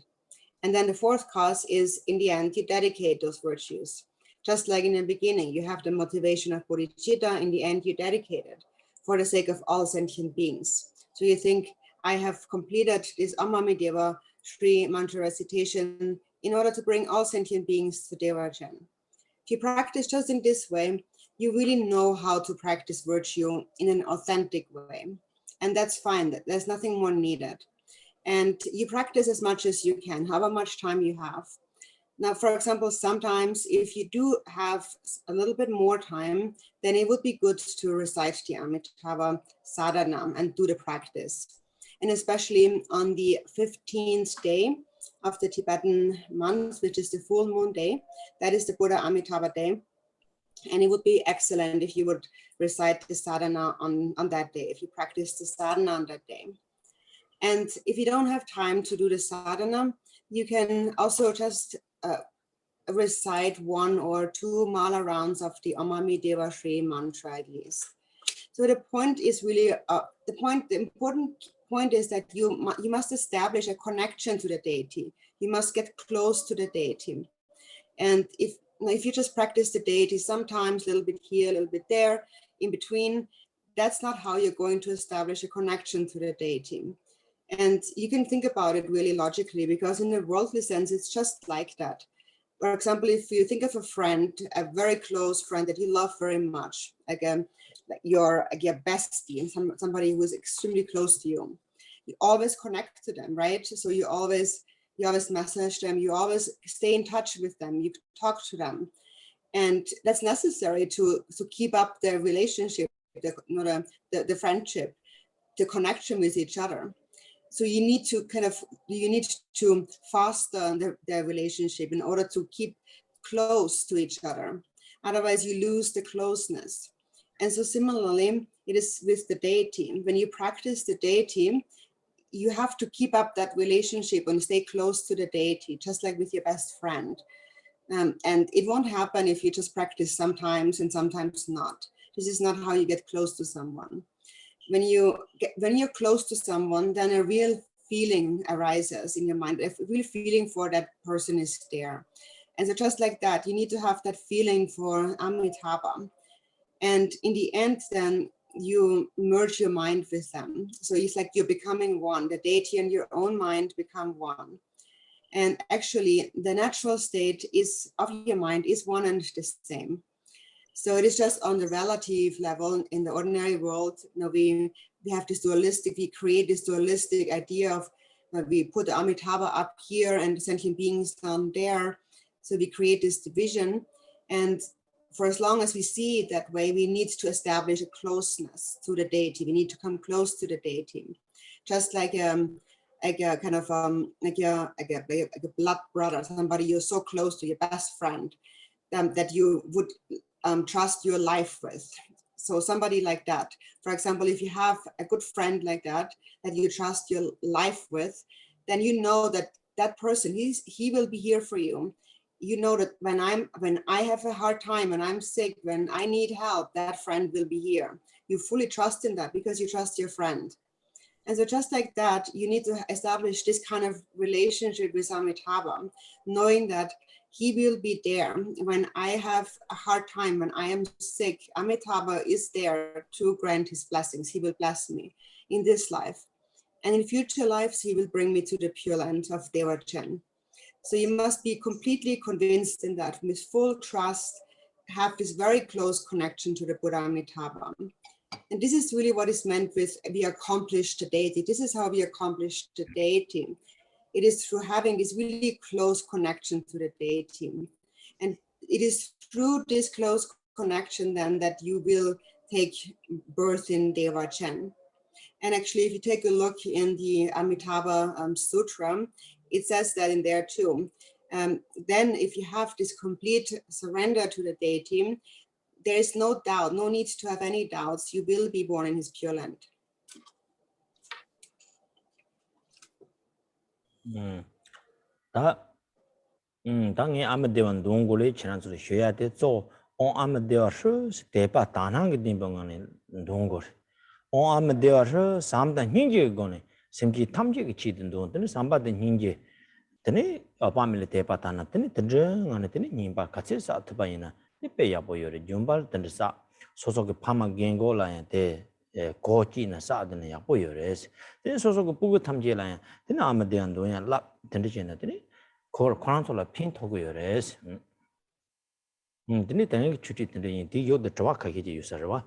And then the fourth cause is, in the end, you dedicate those virtues. Just like in the beginning, you have the motivation of bodhicitta. In the end, you dedicate it for the sake of all sentient beings. So you think, I have completed this Om Mami Dewa Shri mantra recitation in order to bring all sentient beings to Dewachen. If you practice just in this way, you really know how to practice virtue in an authentic way. And that's fine. There's nothing more needed. And you practice as much as you can, however much time you have. Now, for example, sometimes if you do have a little bit more time, then it would be good to recite the Amitabha sadhana and do the practice. And especially on the 15th day of the Tibetan month, which is the full moon day, that is the Buddha Amitabha day. And it would be excellent if you would recite the sadhana on that day, if you practice the sadhana on that day. And if you don't have time to do the sadhana, you can also just recite 1 or 2 mala rounds of the Om Mami Dewa Shri mantra at least. So the point is really, the important point is that you must establish a connection to the deity. You must get close to the deity. And if you just practice the deity, sometimes a little bit here, a little bit there, in between, that's not how you're going to establish a connection to the deity. And you can think about it really logically, because in the worldly sense, it's just like that. For example, if you think of a friend, a very close friend that you love very much, like your bestie, and somebody who is extremely close to you, you always connect to them, right? So you always message them, you always stay in touch with them, you talk to them. And that's necessary to keep up the relationship, the friendship, the connection with each other. So you need to foster their relationship in order to keep close to each other. Otherwise you lose the closeness. And so similarly, it is with the deity. When you practice the deity, you have to keep up that relationship and stay close to the deity, just like with your best friend. And it won't happen if you just practice sometimes and sometimes not. This is not how you get close to someone. When you're close to someone, then a real feeling arises in your mind. A real feeling for that person is there. And so just like that, you need to have that feeling for Amitabha. And in the end, then you merge your mind with them. So it's like you're becoming one. The deity and your own mind become one. And actually, the natural state of your mind is one and the same. So it is just on the relative level. In the ordinary world, we have this dualistic, we create this dualistic idea of we put the Amitabha up here and the sentient beings down there. So we create this division. And for as long as we see it that way, we need to establish a closeness to the deity. We need to come close to the deity. Just like a blood brother, somebody you're so close to, your best friend, that you would trust your life with. So somebody like that, for example, if you have a good friend like that you trust your life with, then you know that that person, he will be here for you. You know that when I have a hard time, when I'm sick, when I need help, that friend will be here. You fully trust in that because you trust your friend. And so just like that, you need to establish this kind of relationship with Amitabha, knowing that he will be there when I have a hard time, when I am sick. Amitabha is there to grant his blessings. He will bless me in this life. And in future lives, he will bring me to the Pure Land of Dewachen. So you must be completely convinced in that, with full trust, have this very close connection to the Buddha Amitabha. And this is really what is meant with we accomplished the deity. This is how we accomplish the deity. It is through having this really close connection to the deity. And it is through this close connection then that you will take birth in Dewachen. And actually, if you take a look in the Amitabha Sutra, it says that in there too. Then if you have this complete surrender to the deity, there is no doubt, no need to have any doubts, you will be born in his pure land. 당에 아무데원 동고래 지난주에 쉬어야 돼. 저 아무데어서 대파 다낭게 된방안에 동고. 아무데어서 삼다 hinje 거네. 심지 탐지게 치든 돈들 삼바데 hinje. 드네 아바밀 대파 다나 드네 드릉 안에 드네 님바 같이 사트바이나. 이빼야 보여래. 좀발 드르사 소속의 파마 겐고라야 돼. 고치나 사드네 야 보여래. 드네 소속의 부부 탐지라야. 드네 아무데안 돈야 랍 드르지나 드네 Korantola pin togoyores. Didn't any chutit in the yo the Dewaka hit you, Sarah.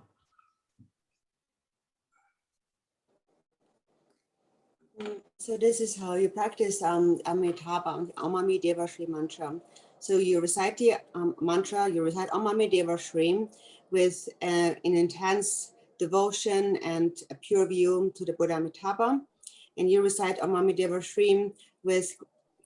So this is how you practice Amitabha, Amami Deva Shri mantra. So you recite the mantra, you recite Amami Deva Shri with an intense devotion and a pure view to the Buddha Amitabha. And you recite Amami Deva Shri with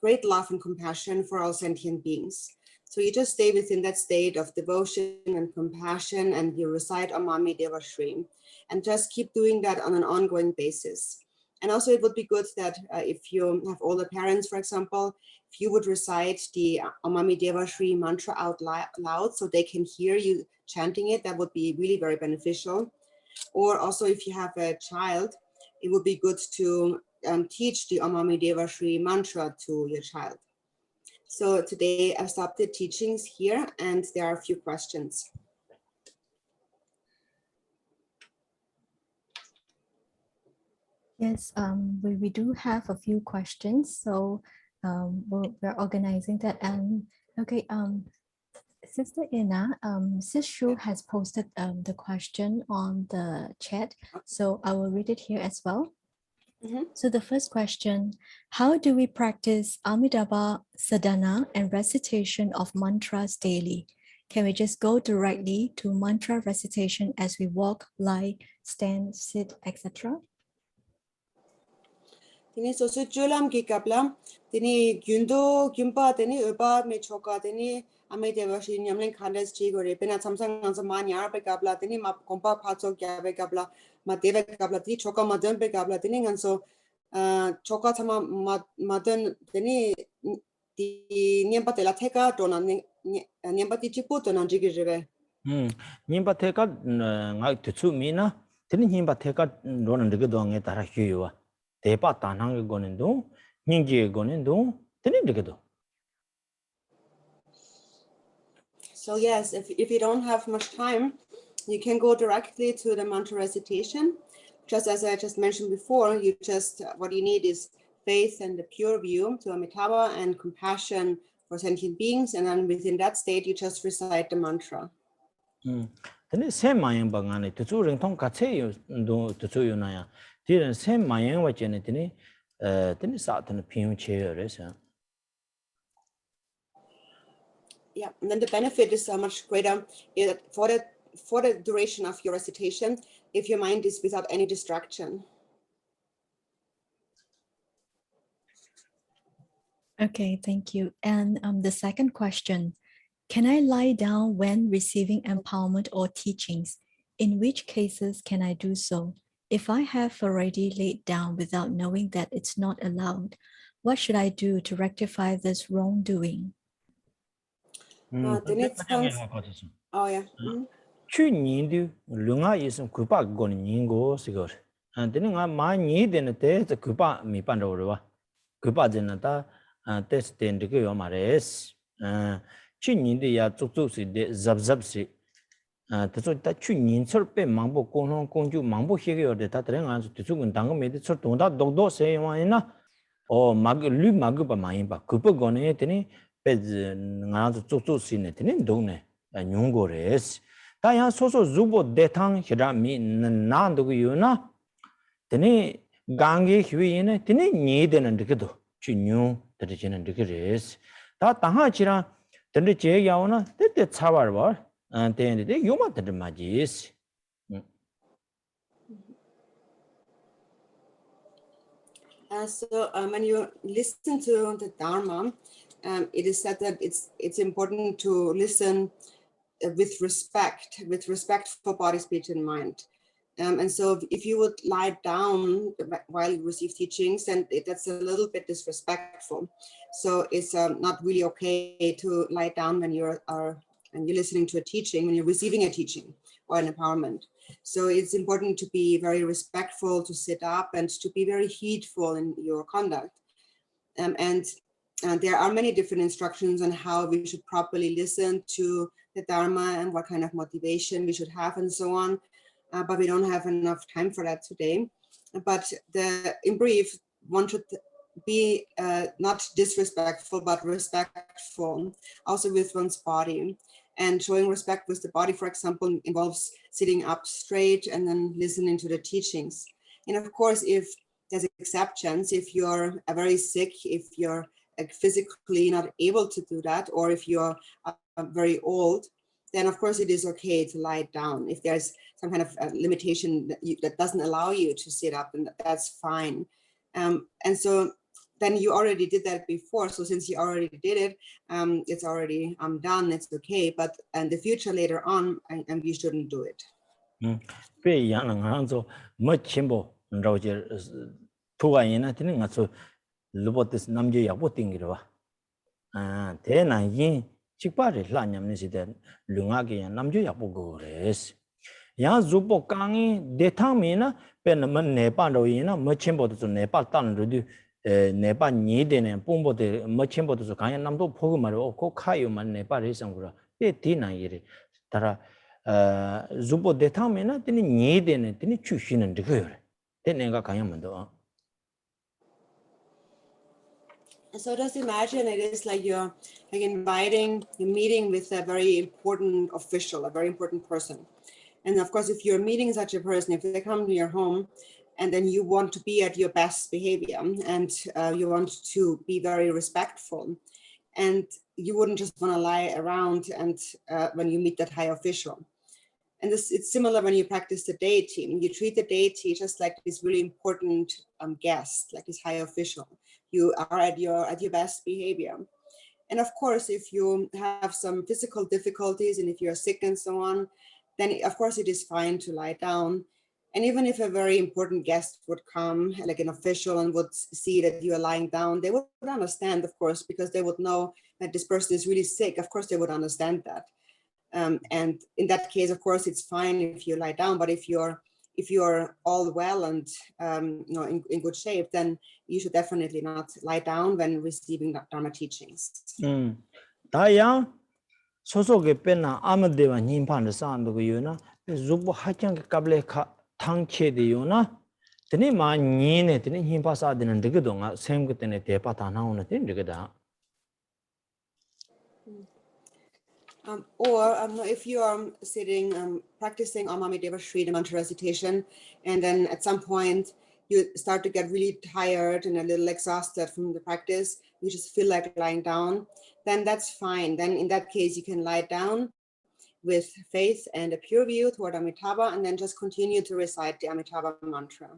great love and compassion for all sentient beings. So you just stay within that state of devotion and compassion and you recite Amami Deva Shri and just keep doing that on an ongoing basis. And also it would be good that if you have older parents, for example, if you would recite the Amami Deva Shri mantra out loud so they can hear you chanting it, that would be really very beneficial. Or also if you have a child, it would be good to teach the Amami Deva Shri mantra to your child. So today I've stopped the teachings here and there are a few questions. Yes, we do have a few questions, so we're organizing that. And okay, Sister Ina, Sis Shu has posted the question on the chat, so I will read it here as well. So the first question, how do we practice Amitabha sadhana and recitation of mantras daily? Can we just go directly to mantra recitation as we walk, lie, stand, sit, etc.? Tini sosu chulam ki kapla, tini gyundo gyumpa tini upa me choka tini Amami Deva Shri nyamlen khandes chi gore pena samsang ansa ma nyar pe kapla tini ma kompa phacho kya pe kapla ma deva kapla tini choka madan pe kapla tini nganso choka thama madan tini di nyampa tela theka dona nyampa ti chipu dona jigi jebe nyampa theka ngai tsu mina tini nyampa theka dona de do nge tara hyuwa 대파 단항의 거는도 닝지의 거는도 되는 데도. So yes, if you don't have much time, you can go directly to the mantra recitation. Just as I just mentioned before, you just what you need is faith and the pure view to Amitabha and compassion for sentient beings, and then within that state, you just recite the mantra. 근데 세 마양 방안에 두주ring 통 같이 도 두주요나야. 뒤는 세 마양 와전에 되니 되니 사트는 피용 체열에서. Yeah, and then the benefit is so much greater for the duration of your recitation if your mind is without any distraction. Okay, thank you. And the second question, can I lie down when receiving empowerment or teachings? In which cases can I do so? If I have already laid down without knowing that it's not allowed, what should I do to rectify this wrongdoing? Oh yeah. 추니도 룽아 있음 그바 거는 닝고 시거. 안되는 아 많이 되는데 저 그바 미반로와. 그바전다 테스트인데 그 말레스. 추니도 야 쭉쭉시 잡잡시. 그래서 다 추니철 빼 망보 공론 공주 망보 해결돼 다 들은 안서 두죽은 당금 메디 철 동다 독도 세와이나 마그 마그바 많이 봐. 그거 거네 되니 베즈 나도 쭉쭉시네 되니 동네 뉴고레스 다양 소소 주보 대탕 히라미 난도고 유나 드니 강게 휴이네 드니 니데는 데도 주뉴 데지는 데그레스 다 당하지라 드니 제야오나 데데 차와버 안데데 요마 데마지스 So when you listen to the Dharma, it is said that it's important to listen with respect for body, speech, and mind. And so if you would lie down while you receive teachings, then that's a little bit disrespectful. So it's not really okay to lie down when you're listening to a teaching, when you're receiving a teaching or an empowerment. So it's important to be very respectful, to sit up, and to be very heedful in your conduct. And there are many different instructions on how we should properly listen to the Dharma and what kind of motivation we should have and so on. But we don't have enough time for that today. But in brief, one should be not disrespectful, but respectful, also with one's body. And showing respect with the body, for example, involves sitting up straight and then listening to the teachings. And of course, if there's exceptions, if you're very sick, if you're physically not able to do that, or if you're very old, then of course it is okay to lie down. If there's some kind of limitation that doesn't allow you to sit up, and that's fine. And so then you already did that before. So since you already did it, it's already done, it's okay. But in the future, later on, you shouldn't do it. Lubotis namje yapo tingirwa. Tena yin chikpari la nyamniside lungagi yan namje yapo gores. Yang zupo kangi detangmina pen nepa ro yina machimbo to nepa tan rudu nepa nidene pombo de machimbo to kanya namdo pogumaro ko kayo man nepa resangura pe tina yiri tara zupo detangmina tini nidene tini chushinen dikoyore. Tenenga kanya mando. So just imagine it is like you're meeting with a very important official, a very important person. And of course, if you're meeting such a person, if they come to your home and then you want to be at your best behavior and you want to be very respectful, and you wouldn't just want to lie around and when you meet that high official. And it's similar when you practice the deity. You treat the deity just like this really important guest, like this high official. You are at your best behavior. And of course, if you have some physical difficulties and if you're sick and so on, then of course it is fine to lie down. And even if a very important guest would come, like an official, and would see that you are lying down, they would understand, of course, because they would know that this person is really sick. Of course, they would understand that. And in that case, of course, it's fine if you lie down. But if you're all well and in good shape, then you should definitely not lie down when receiving Dharma teachings. Daya sosoge pena amadewa nimpan sandu yuna zubu hachang kable tangche de yuna tene ma nyine tene nimpa sa de ndegedonga semge tene depa tanauna tene ndegeda. Or if you are sitting, practicing Amami Deva Shri, the mantra recitation, and then at some point you start to get really tired and a little exhausted from the practice, you just feel like lying down, then that's fine. Then in that case, you can lie down with faith and a pure view toward Amitabha, and then just continue to recite the Amitabha mantra.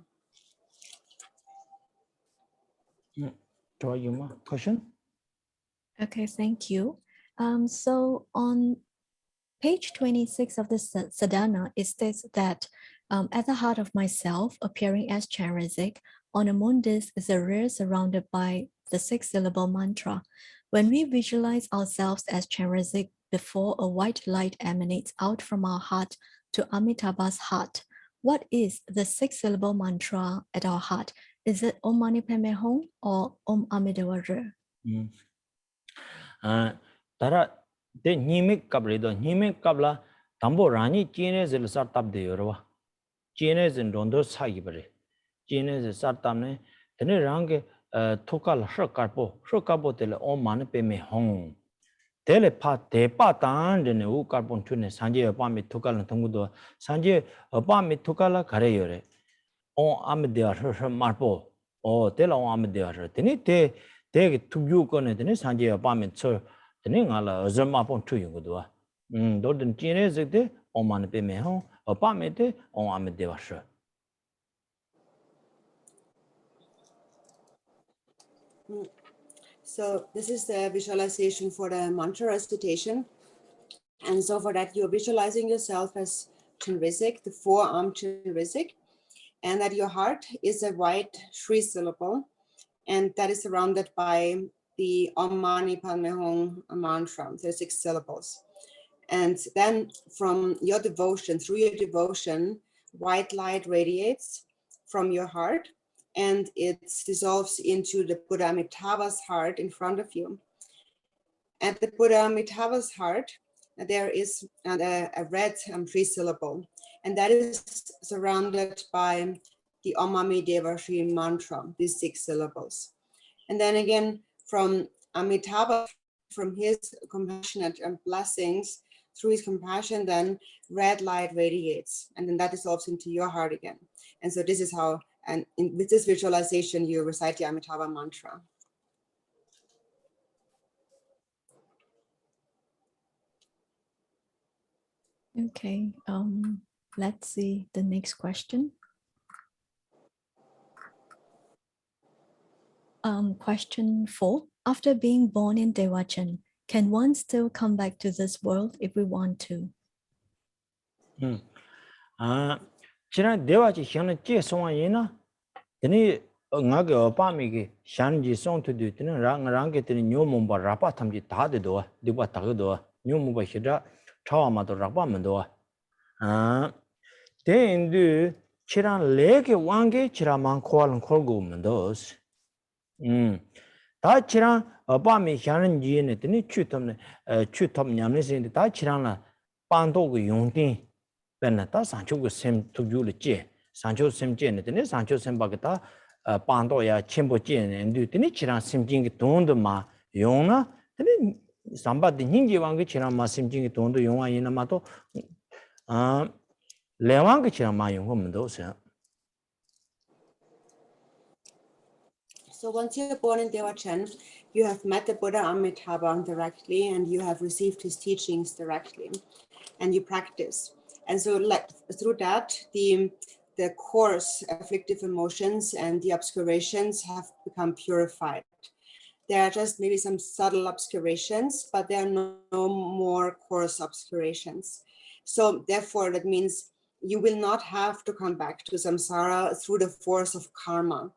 Question? Okay, thank you. So on page 26 of the Sadhana, it states that at the heart of myself, appearing as Chandrazik, on a moon disk is a rear surrounded by the 6-syllable mantra. When we visualize ourselves as Chandrazik before a white light emanates out from our heart to Amitabha's heart, what is the 6-syllable mantra at our heart? Is it Om Mani Padme Hum or Om Amidewa Re? Tara de nimik kabli do nimik kabla tambo rani chine zil sar tab de yorwa chine zin rondo sagi bare chine zil sar tamne tene range thokal shkarpo tele Om Mani Padme Hum 텔레파 대파단데 우 카본 투네 산제 어바미 투칼은 통구도 산제 어바미 투칼라 가래요래 아메데아 마르보 텔라 아메데아 되니 대게 투유 거네 되니 산제 어바미 쳐 되니 나라 어저마본 투유고도 도든 찌네즈데 오만 베메호 어바메데 아메데아셔 So this is the visualization for the mantra recitation. And so for that, you're visualizing yourself as Chinrizik, the four-armed Chinrizik, and that your heart is a white Shri syllable, and that is surrounded by the Om Mani Padme Hum mantra, the 6 syllables. And then from your devotion, through your devotion, white light radiates from your heart, and it dissolves into the Buddha Amitabha's heart in front of you. At the Buddha Amitabha's heart, there is a red 3 syllable, and that is surrounded by the Om Mani Deva Shri mantra, these 6 syllables. And then again, from Amitabha, from his compassionate blessings, through his compassion, then red light radiates, and then that dissolves into your heart again. And so this is how, and with this visualization, you recite the Amitabha mantra. Okay, let's see the next question. Question 4. After being born in Dewachen, can one still come back to this world if we want to? 지난 대화지 현의 제송아이나 되니 응하게 어빠미게 샹지 송투도 되는 랑랑게 되는 뇨몬바 라파 탐지 다데도 디바 타고도 뇨몬바 히라 차와마도 라바면도 대인도 치란 레게 왕게 치라만 코알은 콜고면도스 다 치란 어빠미 현의 지에네 되니 추텀네 추텀 냠네신데 다 치란라 반도고 용딘 다 산초고 셈 투줄지 산초 셈제네 되네 산초 셈바게다 반도야 쳔보제네 엔두티니 치란 셈징기 돈도마 용나 되네 삼바디 닝지왕게 치란 마 셈징기 돈도 용아이나 마도 레왕게 치란 마 용고면도서. So once you're born in Dewachen, you have met the Buddha Amitabha directly, and you have received his teachings directly, and you practice. And so through that, the coarse afflictive emotions and the obscurations have become purified. There are just maybe some subtle obscurations, but there are no more coarse obscurations. So therefore, that means you will not have to come back to samsara through the force of karma,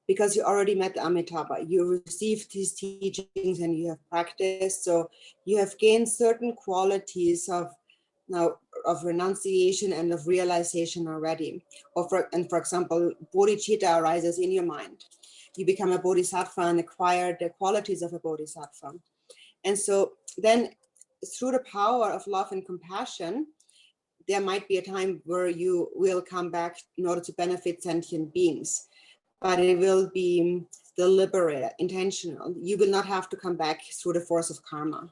because you already met the Amitabha. You received his teachings and you have practiced. So you have gained certain qualities of renunciation and of realization already. For example, bodhicitta arises in your mind. You become a bodhisattva and acquire the qualities of a bodhisattva. And so then through the power of love and compassion, there might be a time where you will come back in order to benefit sentient beings, but it will be deliberate, intentional. You will not have to come back through the force of karma.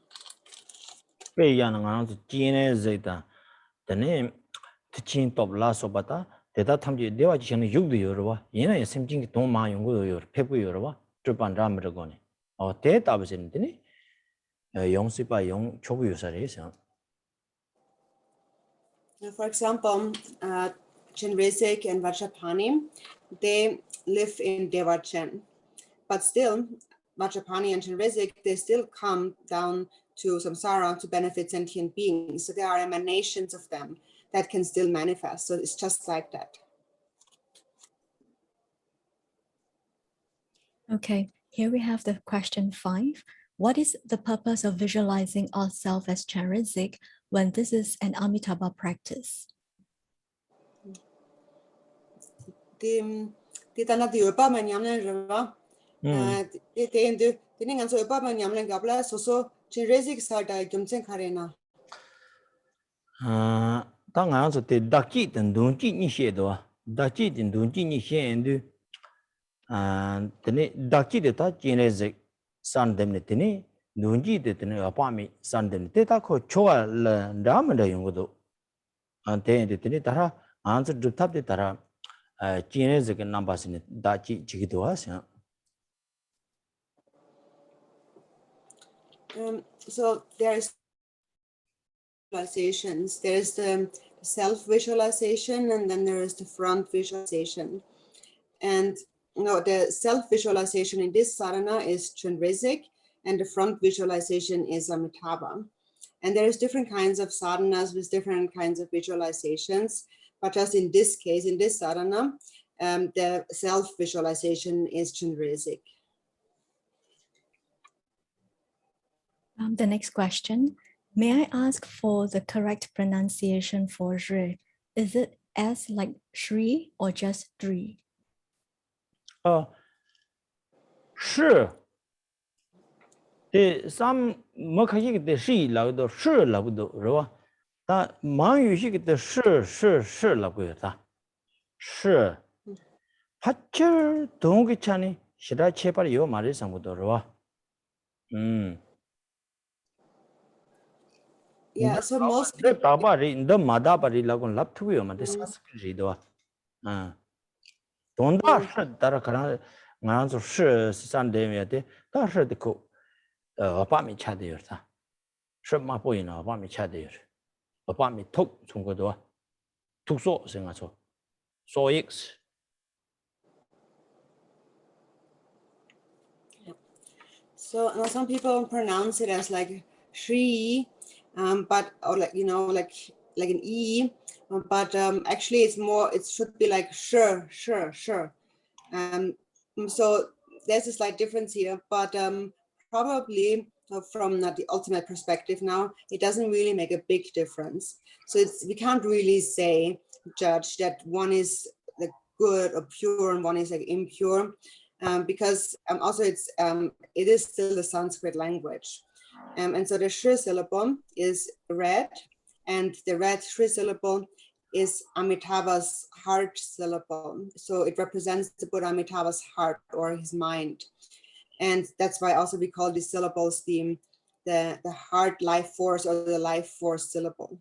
되네 특징 또 라소바다 대다 탐지 대화지 전에 육도 여러와 얘는 심진기 동마 연구 여 패부 여러와 주반람으로거니 대답을 되네 용수바 용 초부 요사에서. For example, Chinrizik and Vajrapani, they live in Dewachen, but still Vajrapani and Chinrizik, they still come down to samsara to benefit sentient beings. So there are emanations of them that can still manifest. So it's just like that. Okay, here we have the question 5. What is the purpose of visualizing ourselves as Chinrizik when this is an Amitabha practice? 당연히 때 닥지 등 동지 니셰도 닥지 등 동지 니셰인데 되네 닥지데 다 진레직 산데네 되네 nunji de tene apami sanden te ta ko choga la ramanda yungudo ante de tene tara answer druptap de tara chine zeke numbers ne da chi chigido asya. So there's visualizations. There's the self-visualization, and then there is the front visualization. And the self-visualization in this sadhana is Chandrisic, and the front visualization is Amitabha. And there's different kinds of sadhanas with different kinds of visualizations. But just in this case, in this sadhana, the self-visualization is Chandrisic. The next question. May I ask for the correct pronunciation for Shri? Is it S like Shri or just Dri? Shi de some mokhayi de shi la do shi la do ro ta mang yu shi de shi la go ta shi 파철 동기 차니 시라 체발 요 말이 상부도로 Yeah, so most the tabari the madabari lagun laptuyo mate sanskrit donda dara kana nganzo shi san de me de da shi de ko ba mi cha de yorta shi ma bo yin ba mi cha de yor ba mi tok chung go do tuk so 생아 so x. So now some people pronounce it as like Shri, but or like like an E, but actually it's more. It should be like sure. So there's a slight difference here, but probably from not the ultimate perspective now, it doesn't really make a big difference. So we can't really judge that one is like good or pure and one is like impure. Because also it is still the Sanskrit language. And so the Shri syllable is red, and the red Shri syllable is Amitabha's heart syllable. So it represents the Buddha Amitabha's heart or his mind. And that's why also we call these syllables the heart life force or the life force syllable.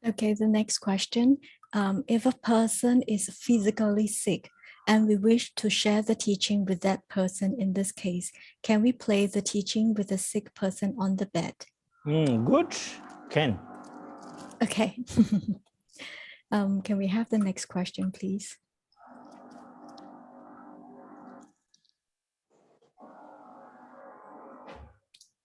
Okay, the next question. If a person is physically sick and we wish to share the teaching with that person in this case, can we play the teaching with the sick person on the bed? Good, can. Okay. Can we have the next question, please?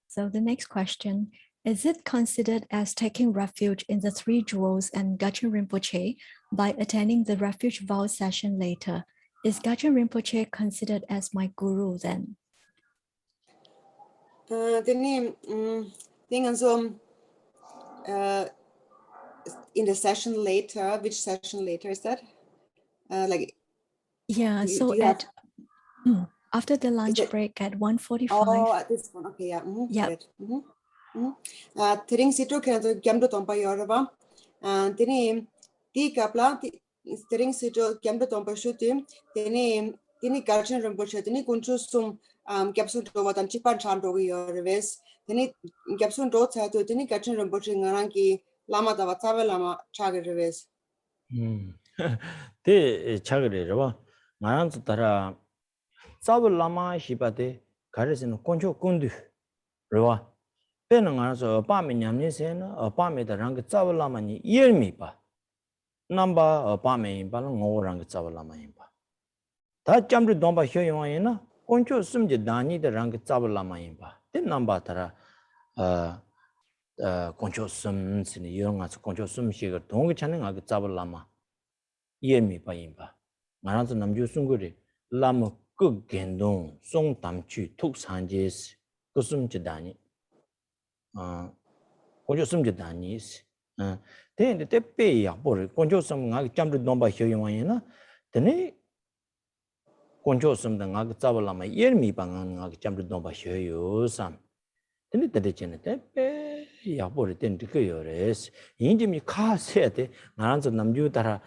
So the next question, is it considered as taking refuge in the three jewels and Gachin Rinpoche by attending the refuge vow session later? Is Gachin Rinpoche considered as my guru then? In the session later, which session later is that? After the lunch break at 1:45. Oh, at this one, okay, yeah. Yeah. Tering situ kaya to gamdo tompa yoraba. Tini kapla tering situ gamdo tompa shuti. Tini Gachin Rinpoche. Tini kunchu sum kapsun do watan chipan chan do yorves. Tini kapsun do chato. Tini Gachin Rinpoche ngarangi lama dawa tawe lama chagerves. Te chagereva. Ngaranzu tara sabul lama shibate karesin koncho kundu. Rwa. Pena ngaranzu pami nyamni sena pami da rang sabul lama ni yermi pa. Namba pami impa la ngo rang sabul lama impa. Ta chamri domba hyoywa yena koncho sumje dani da rang sabul lama impa. Te namba tara koncho sum sini yonga koncho sum shiga dongi chane nga sabul lama yermi pa impa. Ngaranzu namju sunguri lama 그 겐동 송담취 툭산제스 그숨지다니 고조숨지다니스 근데 때빼야 버리 고조숨 가 잠도 넘바 효용하이나 되네 고조숨다 가 잡을라마 예미 방안 가 잠도 넘바 효요삼 근데 때되잖아 때빼야 버리 된 그거요레스 인지미 카세데 나란서 남주 따라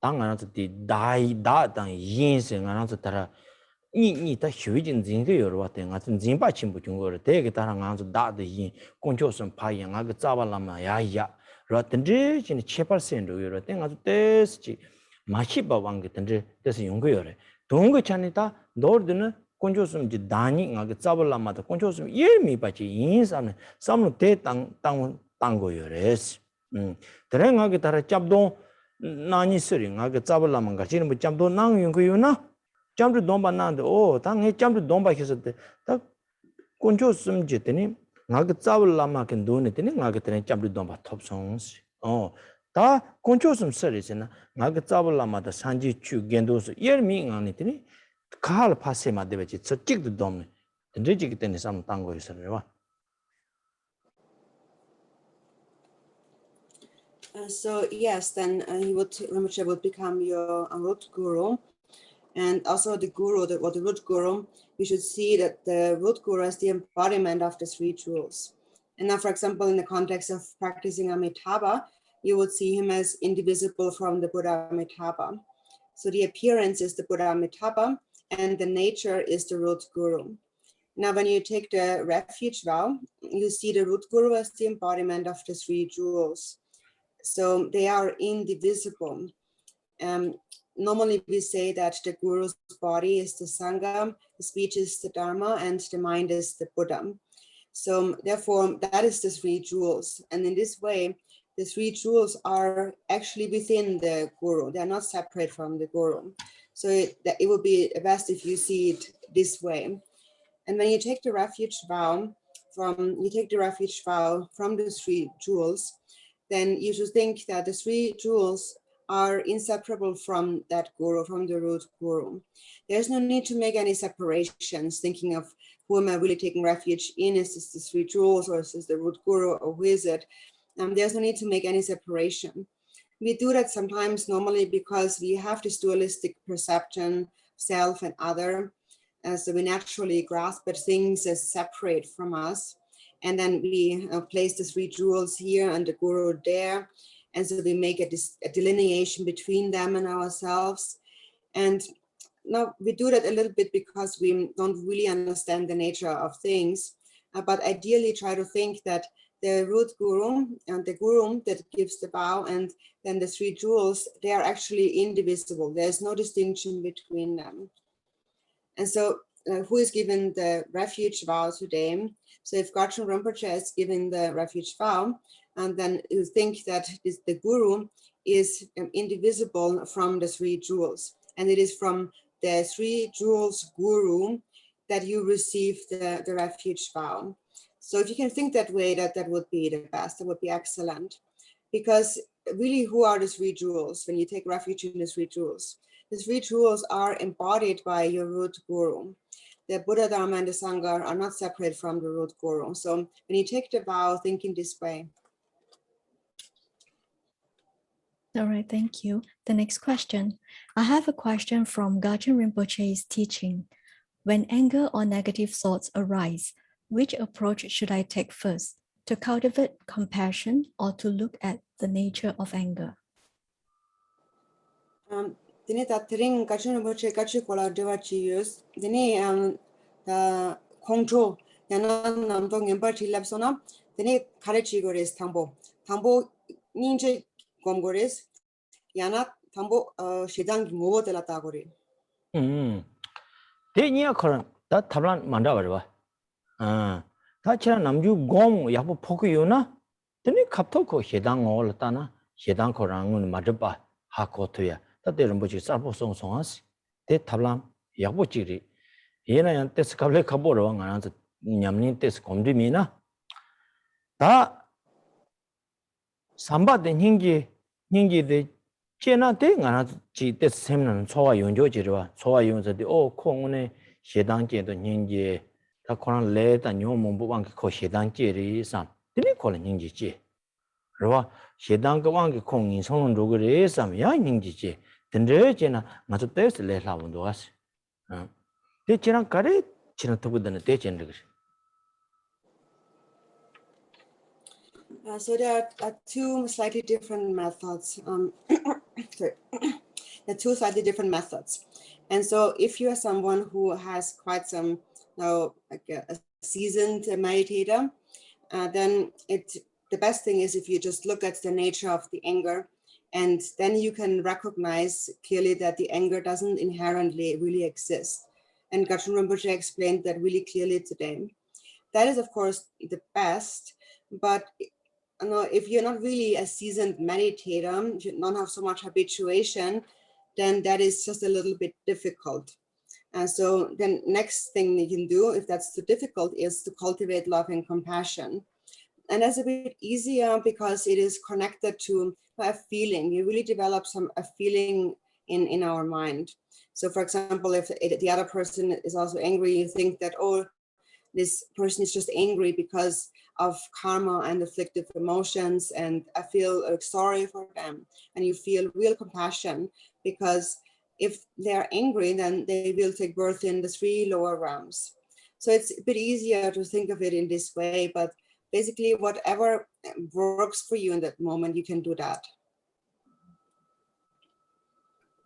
当然是的大当因生啊，是他你他学进这个有了，等啊是真把清不清过了，这个当然俺是大的因，工作上怕样啊个早晚了嘛呀，是吧？等这现在7%都有了，等啊是这是马西把忘个等这这是用个有了，同个产的他多的呢，工作上就单你啊个早晚了嘛的，工作上也没把这因上呢，上面得当个有了是，当然啊个他差不多。나니 쓰리 나가 잡을라면 같이 뭐 잠도 낭 용거요나 잠도 돈바 나는데 오 당에 잠도 돈바 했을 때딱 건조 숨지더니 나가 잡을라면 그 돈이 되니 나가 되는 잠도 돈바 톱송스 다 건조 숨 쓰리잖아 나가 잡을라마다 산지 추겐도스 열미 안에 되니 가할 파세마 되지 저직도 돈네 근데지기 때문에 삼 땅고 있어요 So yes, then Rinpoche would become your root guru, and also the guru, the root guru. We should see that the root guru is the embodiment of the three jewels. And now, for example, in the context of practicing Amitabha, you would see him as indivisible from the Buddha Amitabha. So the appearance is the Buddha Amitabha, and the nature is the root guru. Now, when you take the refuge vow, you see the root guru as the embodiment of the three jewels. So they are indivisible. Normally we say that the guru's body is the Sangha, the speech is the Dharma, and the mind is the Buddha. So therefore, that is the three jewels. And in this way, the three jewels are actually within the guru. They are not separate from the guru. So it would be best if you see it this way. And when you take the refuge vow from the three jewels, then you should think that the three jewels are inseparable from that guru, from the root guru. There's no need to make any separations, thinking of who am I really taking refuge in? Is this the three jewels, or is this the root guru, or who is it? There's no need to make any separation. We do that sometimes normally because we have this dualistic perception, self and other. So we naturally grasp at things as separate from us. And then we place the three jewels here and the guru there. And so we make a delineation between them and ourselves. And now we do that a little bit because we don't really understand the nature of things, but ideally try to think that the root guru and the guru that gives the vow and then the three jewels, they are actually indivisible. There's no distinction between them. And so who is given the refuge vow today? So if Dorzin Rinpoche is giving the refuge vow, and then you think that the guru is indivisible from the three jewels. And it is from the three jewels guru that you receive the refuge vow. So if you can think that way, that would be the best, that would be excellent. Because really, who are the three jewels when you take refuge in the three jewels? The three jewels are embodied by your root guru. The Buddha, Dharma, and the Sangha are not separate from the root guru. So when you take the vow, think in this way. All right, thank you. The next question. I have a question from Dorzin Rinpoche's teaching. When anger or negative thoughts arise, which approach should I take first? To cultivate compassion or to look at the nature of anger? Dini ta tering Dorzin Rinpoche kachi kola dewa chi yus. Dini ta kongcho yana namdo ngembar chi lapsona. Dini kare chi gores tambo. Tambo ninje gom gores. Yana tambo shedang ngobo de la ta gore. 대니야 그런 다 답란 만다 버려 봐. 다치라 남주 곰 야부 포크요나 되니 갑토코 해당 올랐다나 해당 거랑은 맞아 봐. 하코토야. 다들은 뭐지 살포송송하시. 대 답란 야부지리. 얘는 때스 갑래 가보러 왕안서 냠니 때스 곰디미나. 다 삼바된 hingi 제나 대가나 지 때스 셈는 소와 용조지르와 소와 용서디 콩네 해당제도 hingi 다 코란 레다 뇨몽부방 코 해당제리 산 되니 콜은 hingi지. 그러와 해당 그 왕기 콩인 성은 로그레 삼야 hingi지. 된저제나 맞아 때스 레라본도 왔어. 대체랑 가래 지난 터부드는 대체는 그래. So there are two slightly different methods. They're two slightly different methods. And so if you are someone who has quite some, like a seasoned meditator, then the best thing is if you just look at the nature of the anger, and then you can recognize clearly that the anger doesn't inherently really exist. And Dorzin Rinpoche explained that really clearly today. That is, of course, the best, but if you're not really a seasoned meditator, if you don't have so much habituation, then that is just a little bit difficult. And so then next thing you can do, if that's too difficult, is to cultivate love and compassion. And that's a bit easier because it is connected to a feeling. You really develop a feeling in our mind. So for example, if the other person is also angry, you think that, oh, this person is just angry because of karma and afflictive emotions, and I feel sorry for them. And you feel real compassion, because if they're angry, then they will take birth in the 3 lower realms. So it's a bit easier to think of it in this way, but basically whatever works for you in that moment, you can do that.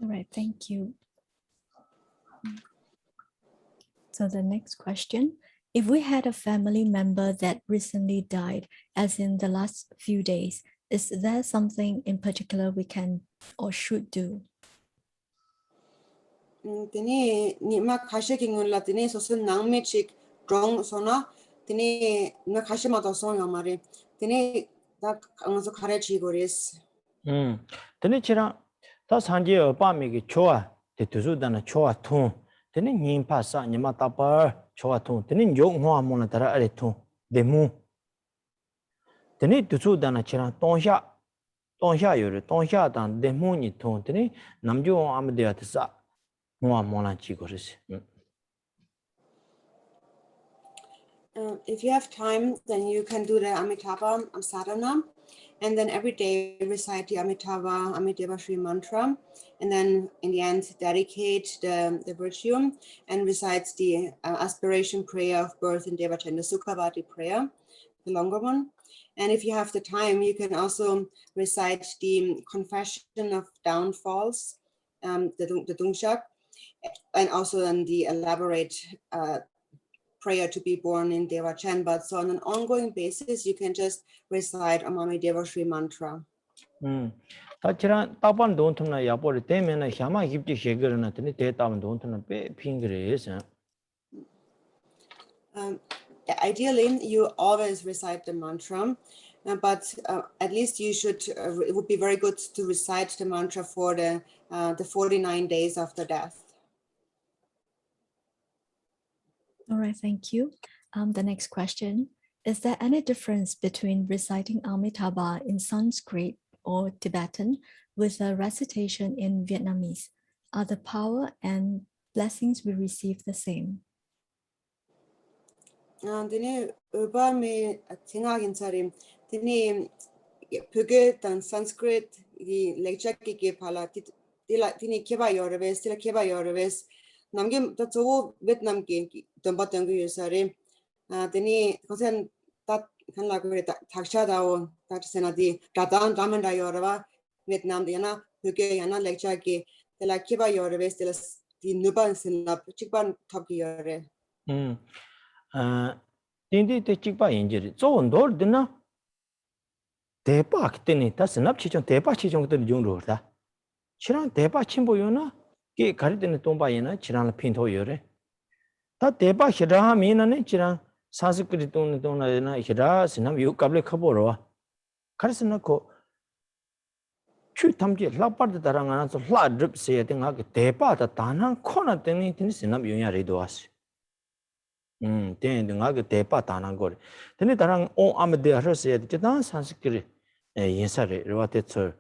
All right, thank you. So the next question, if we had a family member that recently died, as in the last few days, is there something in particular we can or should do? Tini nima kashi kingula tini sosul nangmi chik drong sona tini nima kashi mata song yamari tini da angso kare chigoris. Tini chira ta sanje opa mi ki choa te tuzu dana choa thun tini nyimpa sa nyima tapar choa thun tini nyok ngwa mona tara are thun demu tini tuzu dana chira tongsha yore tongsha dan demu ni thun tini namju amdeya tsa ngwa mona chigoris. If you have time, then you can do the Amitabha sadhana, and then every day recite the Amitabha Amiteva Shri mantra, and then in the end dedicate the virtue and recite the aspiration prayer of birth in Dewachen, the Sukhavati prayer, the longer one. And if you have the time, you can also recite the confession of downfalls, the Dungshak, and also then the elaborate prayer to be born in Dewachen. But so on an ongoing basis, you can just recite Amami Deva Shri mantra. Tachira tapan don't na yapor temena shama hipti shegerna tini te tapan don't na pe pingres. Ideally, you always recite the mantra, but at least you should. It would be very good to recite the mantra for the 49 days after death. All right, thank you. The next question, is there any difference between reciting Amitabha in Sanskrit or Tibetan with a recitation in Vietnamese? Are the power and blessings we receive the same? Dini ubami tingagin sarim dini phuge dan Sanskrit gi lecture ki phala dini keba yorves tila keba yorves namge ta chogo Vietnam ki domba tanggu yusari dini kosen tat kanla ko taksha dao tat senadi dadan damanda yorwa Vietnam diana phuge yana lecture ki tila keba yorves tila di nuban sinap chikban top ki yore. Tindi te chikpa injiri zo ndor dina depa kitini ta sinap chichon depa chichon kitini yung ro da chirang depa chimbo yo na ki karitini tomba yina chirang la pinto yore ta depa hiraha mina ne chirang sanskrit tona yina hiraha sinap yu kable khabo ro karisina ko chu tamji lakpar da taranga na so hla drip se ya tinga ki depa ta tanang kona tini sinap yung ya rido wasi then nga ge depa tanan gore then tarang on amde harse de dan sanskrit yensare rwate tsor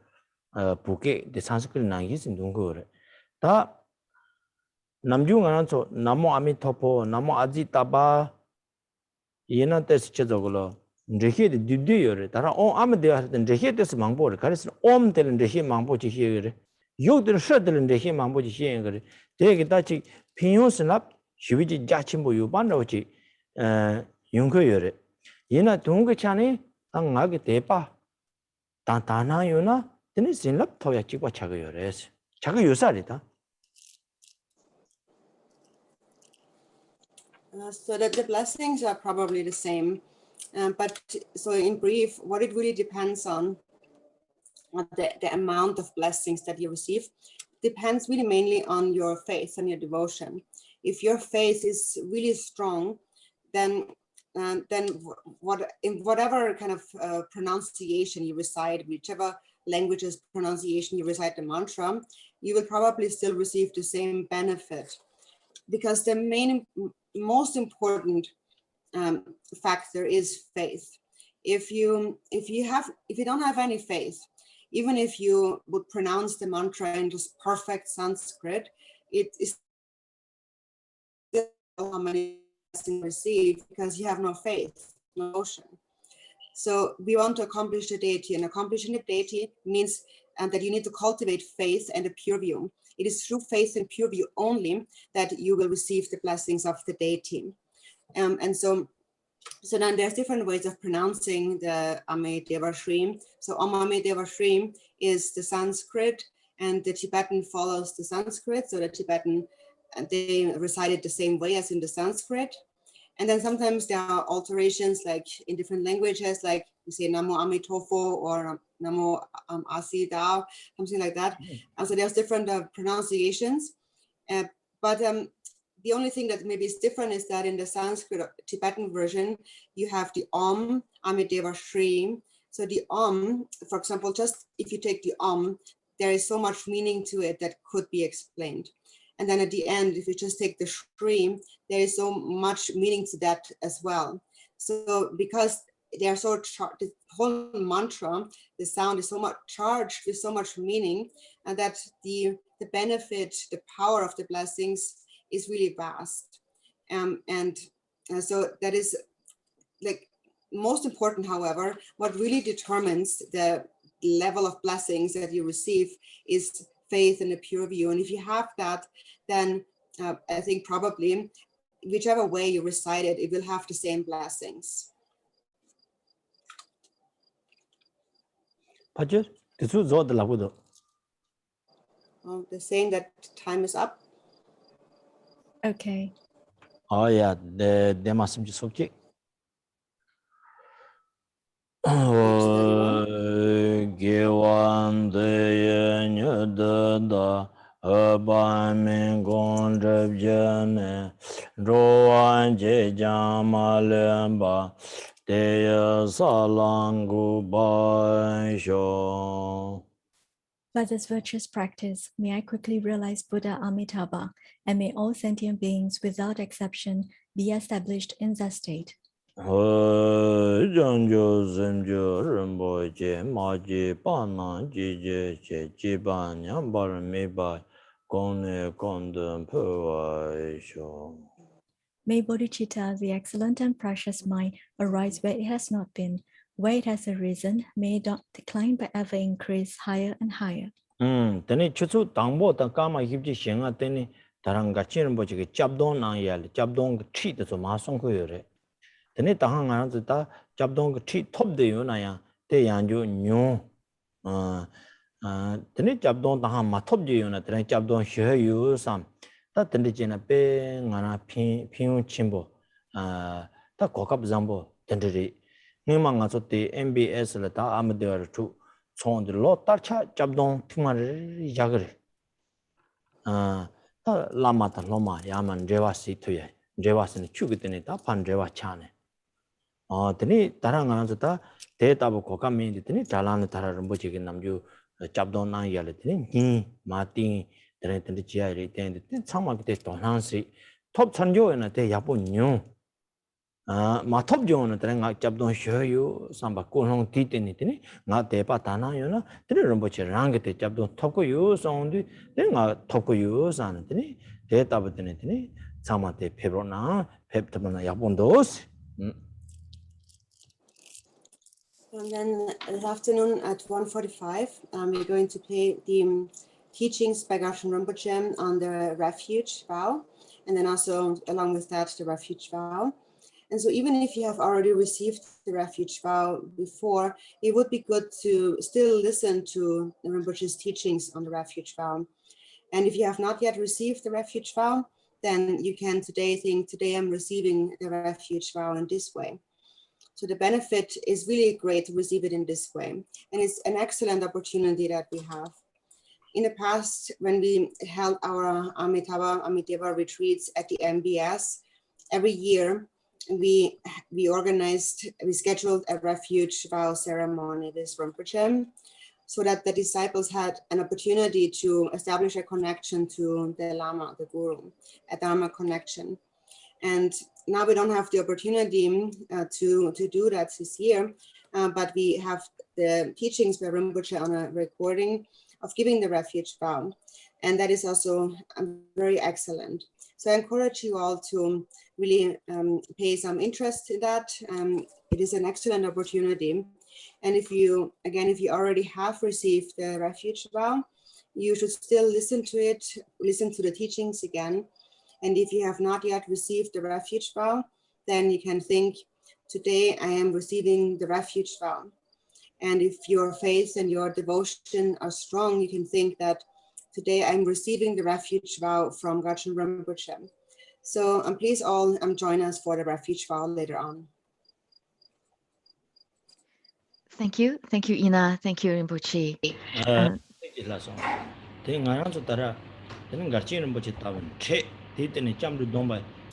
buke de sanskrit na yi sin dung gore ta namju nga so namo amithopo namo ajitaba yena tes chejoglo ndehe de dudde yore tarang on amde harse ndehe tes mangbo re karis om del ndehe mangbo ji yore yog del shad del ndehe mangbo ji yore de ge ta chi pinyo snap shiviji jachimbo yubanrochi yungkoyore yena dunga chane angage depa ta dana yona tene sinlap thoya chikwa chagayores 자기 요살이다. So that the blessings are probably the same, but so in brief, what it really depends on, the amount of blessings that you receive, depends really mainly on your faith and your devotion. If your faith is really strong, then in whatever kind of pronunciation you recite, whichever languages pronunciation you recite the mantra, you will probably still receive the same benefit, because the most important factor is faith. If you don't have any faith, even if you would pronounce the mantra in just perfect Sanskrit, it is still how many blessings receive, because you have no faith, no devotion. So we want to accomplish the deity, and accomplishing the deity means that you need to cultivate faith and a pure view. It is through faith and pure view only that you will receive the blessings of the deity. And so then there's different ways of pronouncing the Ame Deva Shrim. So Ame Deva Shrim is the Sanskrit, and the Tibetan follows the Sanskrit. So the Tibetan, they recite it the same way as in the Sanskrit. And then sometimes there are alterations, like in different languages, like you say Namo Amitofo or Namo Asi Dao, something like that. And so there's different pronunciations. But the only thing that maybe is different is that in the Sanskrit Tibetan version, you have the Om, Amideva Shri. So the Om, for example, just if you take the Om, there is so much meaning to it that could be explained. And then at the end, if you just take the Shri, there is so much meaning to that as well. So because they are so the whole mantra, the sound is so much charged with so much meaning, and that the benefit, the power of the blessings is really vast. So that is like most important. However, what really determines the level of blessings that you receive is faith and a pure view. And if you have that, then I think probably whichever way you recite it, it will have the same blessings. They're saying that time is up. Okay. Oh yeah, there must be subject. Gewan de nyada ba men gon jane roan je jamalemba de salangu ba sho. By this virtuous practice, may I quickly realize Buddha Amitabha, and may all sentient beings, without exception, be established in that state. Janjo zemjo Rinpoche maji pana jije che jiba nyambar miba kone kondon pewa sho. May bodhicitta, the excellent and precious mind, arise where it has not been. Where it has arisen, may it not decline but ever increase higher and higher. Tene chuchu tangbo ta kama hibji shenga tene taranga Rinpoche ke chabdong na yale chabdong ke tri de so ma song ko yore. Tene tahang nga zi ta chabdong ke tri top de yo na ya te yang jo nyo. Tene chabdong tahang ma top de yo na tene chabdong she yo sam. Ta tene jena pe nga na pin yung chimbo. Ta kokab zambo tene ri. Nima nga zo te MBS la ta amadewa ra chu. Chong de lo tar cha chabdong tingma ri yagari. Ta lama ta loma yaman rewa si tuye. Dewa sin chugi tene ta pan dewa chane. Tene tarang anza ta te tabu koka mi tene jalan tara Rinpoche ke namju chabdon na yale tene ni ma ting tene tene jia ri tene tsangma ke te tonan si top chanjo na te yapo nyu ma top jo na tene nga chabdon shyo yu samba ko long ti tene tene nga te pa ta na yo na tene Rinpoche rang te chabdon top ko yu song di tene nga top ko yu san tene te tabu tene tene tsangma te pebro na peb tabu na yapo dos. And then this afternoon at 1:45, we're going to play the teachings by Dorzin Rinpoche on the refuge vow, and then also along with that, the refuge vow. And so even if you have already received the refuge vow before, it would be good to still listen to the Rinpoche's teachings on the refuge vow. And if you have not yet received the refuge vow, then you can today think, today I'm receiving the refuge vow in this way. So the benefit is really great to receive it in this way. And it's an excellent opportunity that we have. In the past, when we held our Amitabha retreats at the MBS, every year we scheduled a refuge vow ceremony with Rinpoche, so that the disciples had an opportunity to establish a connection to the Lama, the Guru, a Dharma connection. And now we don't have the opportunity to do that this year, but we have the teachings by Rinpoche on a recording of giving the refuge vow. And that is also very excellent. So I encourage you all to really pay some interest in that. It is an excellent opportunity. And if you already have received the refuge vow, you should still listen to it, listen to the teachings again. And if you have not yet received the refuge vow, then you can think, today I am receiving the refuge vow. And if your faith and your devotion are strong, you can think that today I'm receiving the refuge vow from Gachin Rinpoche. So please all join us for the refuge vow later on. Thank you, Ina. Thank you, Rinpoche.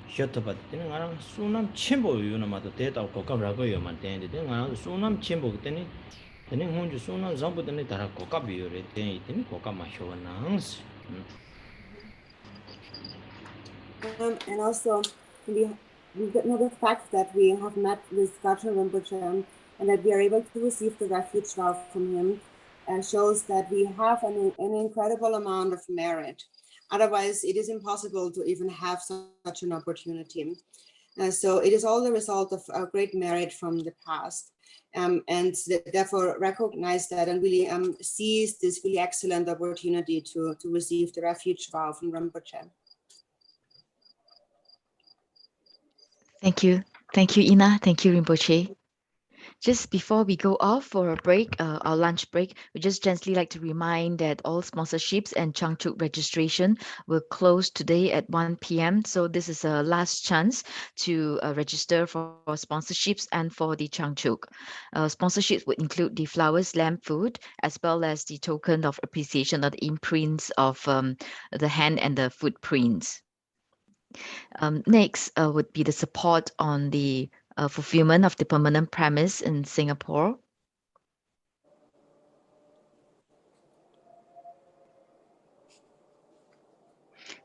셔터바 되는 거랑 수남 첨보 요나마도 대다 고갑라고 요만 되는데 내가 수남 첨보 그때니 되는 혼주 수남 전부 되는 다라 고갑이 요래 되니 고갑 마셔나스. And also we know the fact that we have met with Gachin Rinpoche and that we are able to receive the refuge vow from him shows that we have an incredible amount of merit. Otherwise, it is impossible to even have such an opportunity. So it is all the result of a great merit from the past. And therefore recognize that and really seize this really excellent opportunity to receive the refuge vow from Rinpoche. Thank you, Ina. Thank you, Rinpoche. Just before we go off for a break, our lunch break, we just gently like to remind that all sponsorships and Changchuk registration will close today at 1 p.m. So this is a last chance to register for sponsorships and for the Changchuk. Sponsorships would include the flowers lamp food, as well as the token of appreciation of the imprints of the hand and the footprints. Next would be the support on the fulfillment of the permanent premise in Singapore.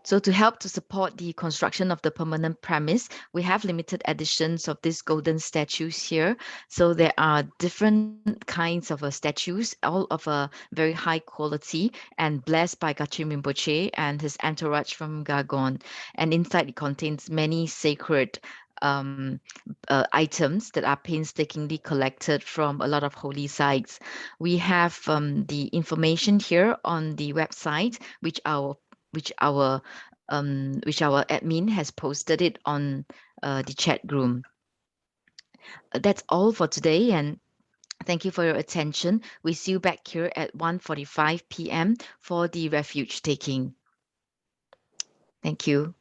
So to help to support the construction of the permanent premise, we have limited editions of these golden statues here. So there are different kinds of statues, all of a very high quality and blessed by Gachin Rinpoche and his entourage from Gagon. And inside it contains many sacred items that are painstakingly collected from a lot of holy sites. We have the information here on the website, which our admin has posted it on the chat room. That's all for today, and thank you for your attention. We see you back here at 1:45 p.m. for the refuge taking. Thank you.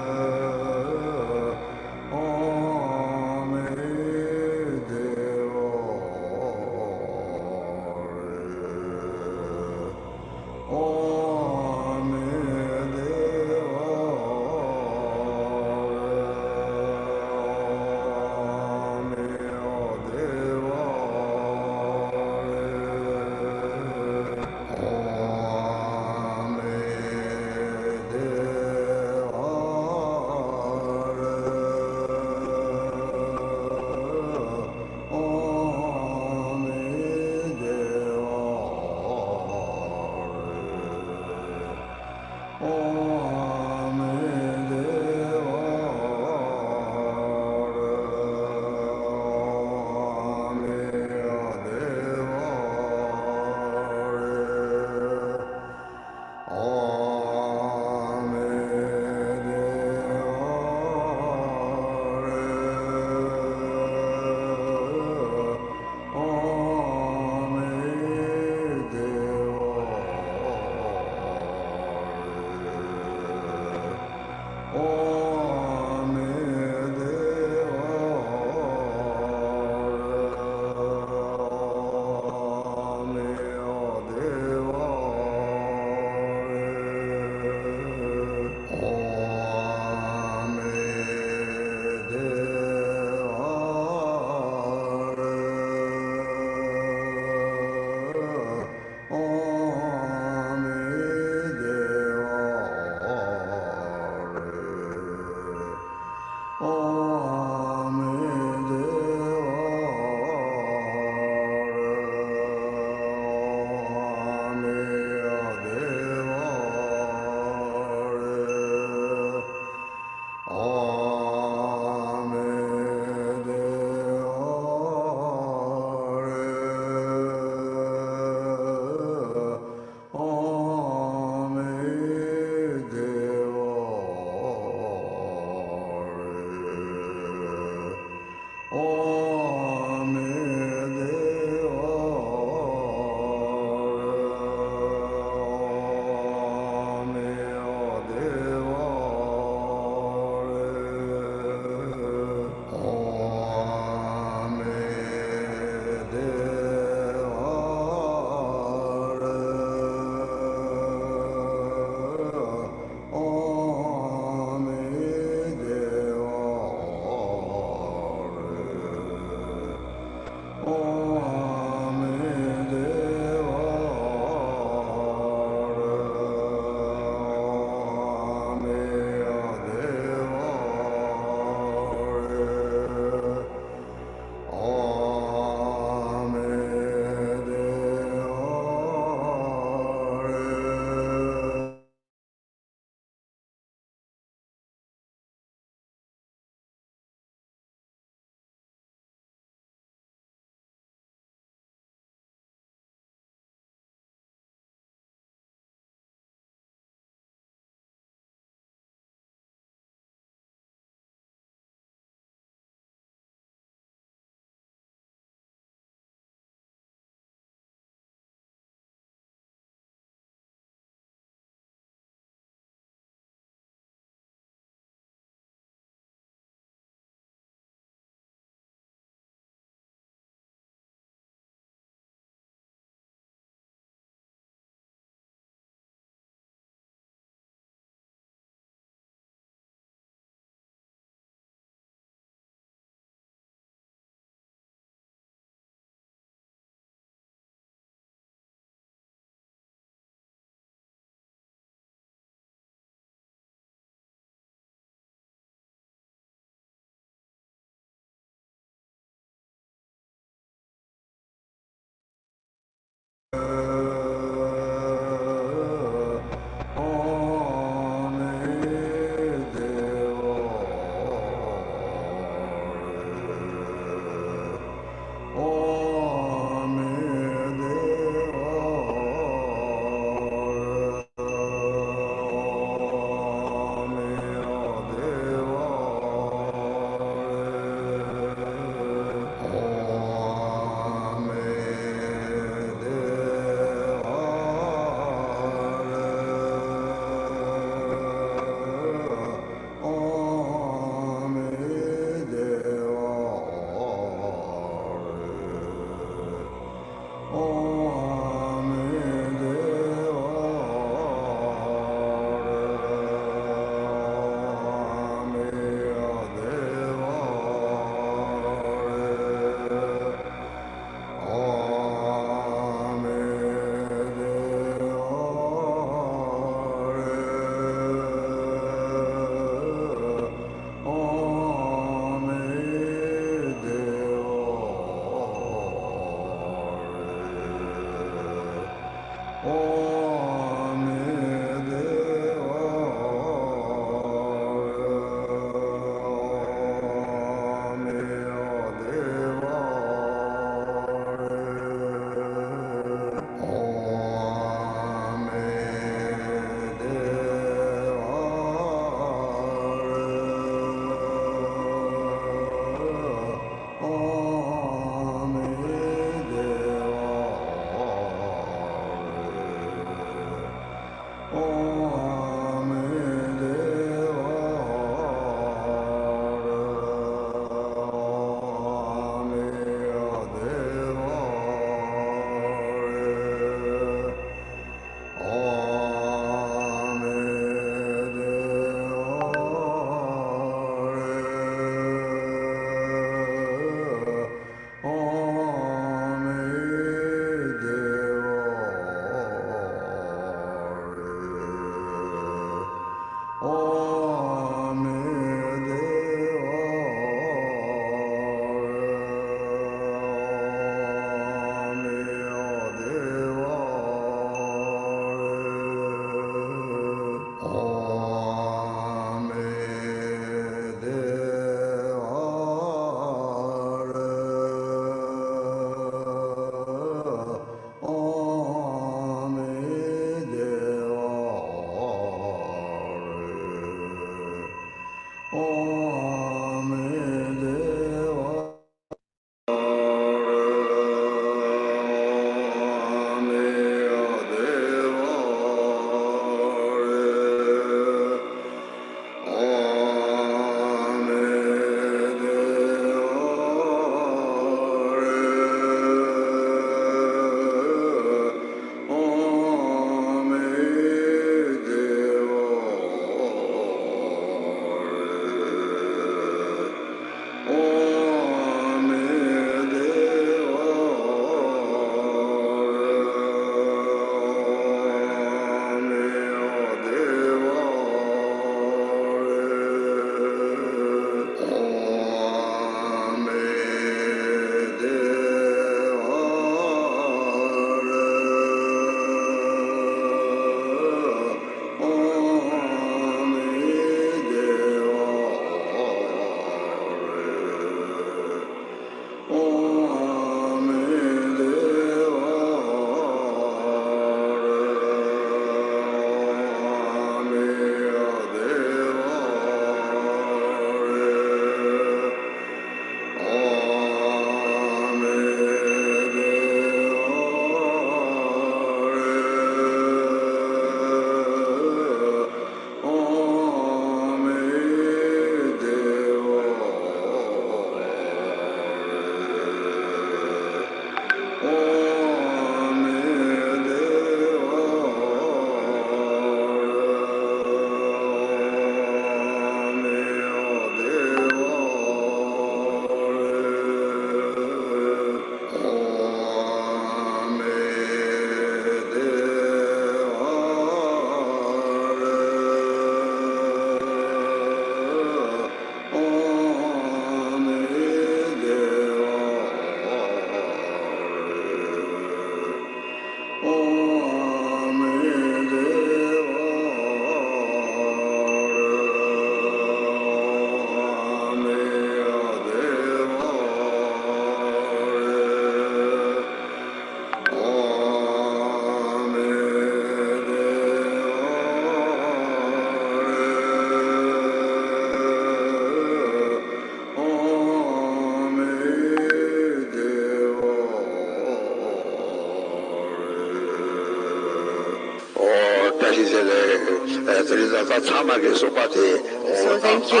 So thank you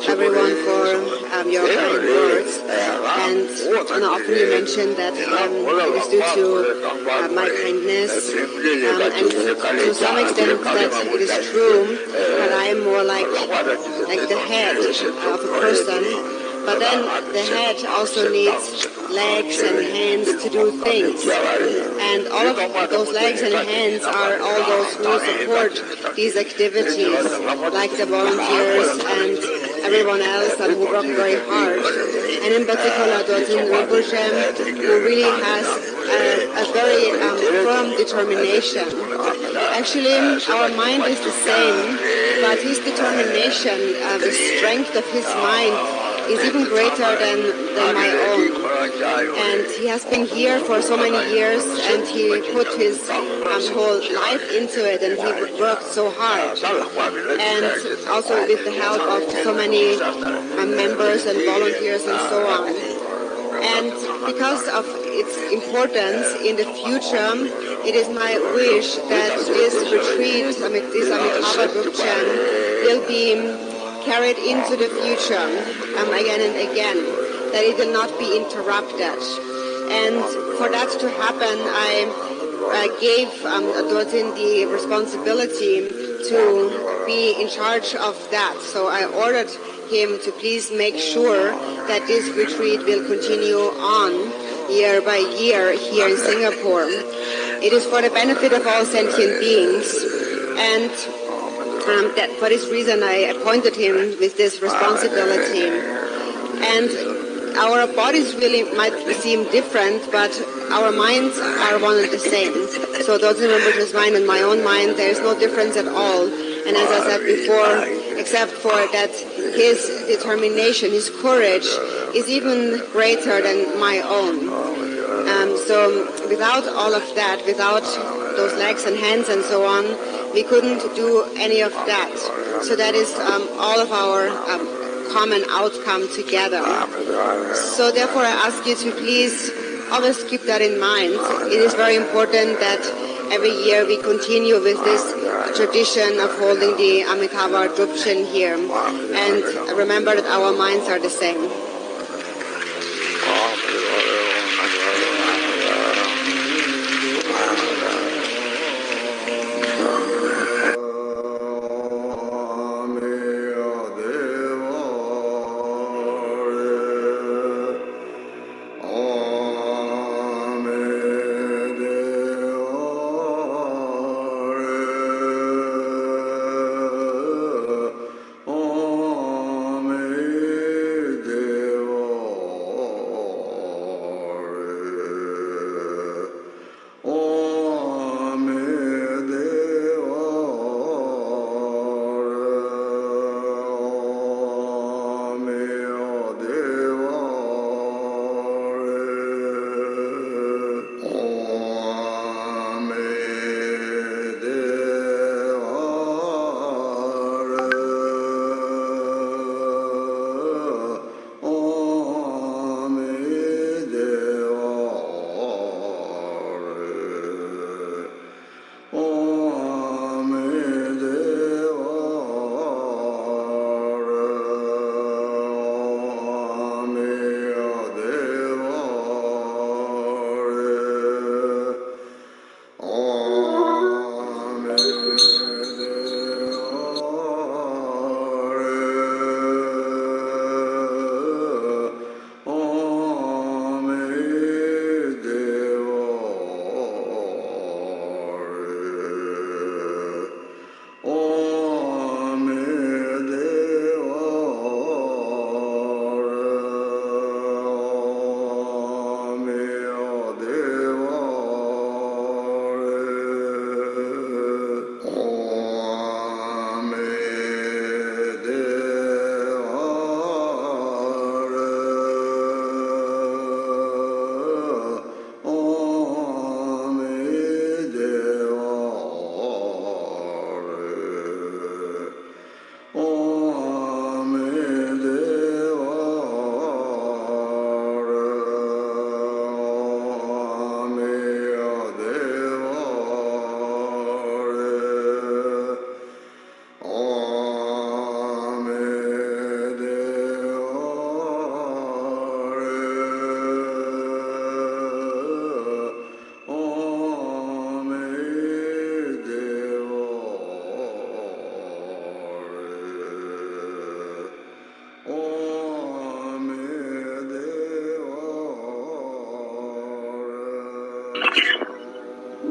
everyone for your kind words. And often you mentioned that it is due to my kindness, and to some extent that it is true that I am more like the head of a person. But then the head also needs legs and hands to do things. And all of those legs and hands are all those who support these activities, like the volunteers and everyone else who work very hard. And in particular, Dorzin Rinpoche, who really has a very firm determination. Actually, our mind is the same, but his determination, the strength of his mind, is even greater than my own. And he has been here for so many years, and he put his whole life into it, and he worked so hard. And also with the help of so many members and volunteers and so on. And because of its importance in the future, it is my wish that this retreat, this Amitabha Drupchen, will be carried into the future again and again, that it will not be interrupted. And for that to happen, I gave Dorzin the responsibility to be in charge of that. So I ordered him to please make sure that this retreat will continue on year by year here in Singapore. It is for the benefit of all sentient beings, and that for this reason I appointed him with this responsibility. And our bodies really might seem different, but our minds are one and the same. So Dorzin Rinpoche's mind and my own mind, there is no difference at all. And as I said before, except for that his determination, his courage is even greater than my own. So without all of that, without those legs and hands and so on, we couldn't do any of that. So that is all of our common outcome together. So therefore I ask you to please always keep that in mind. It is very important that every year we continue with this tradition of holding the Amitabha Drupchen here, and remember that our minds are the same.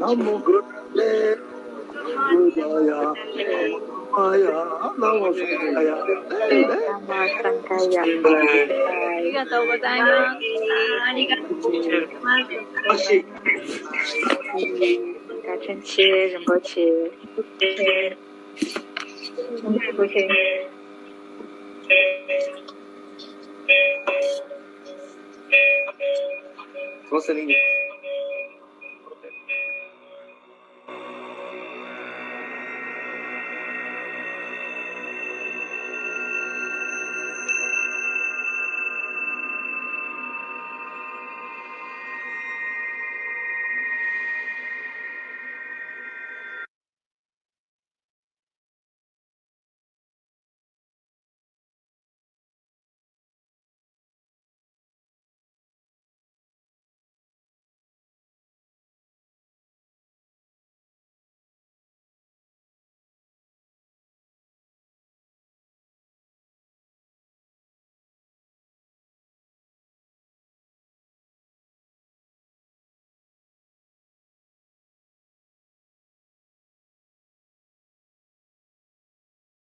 Namo Gurudeva Budaya Maya Namo Sankaya Arigatou.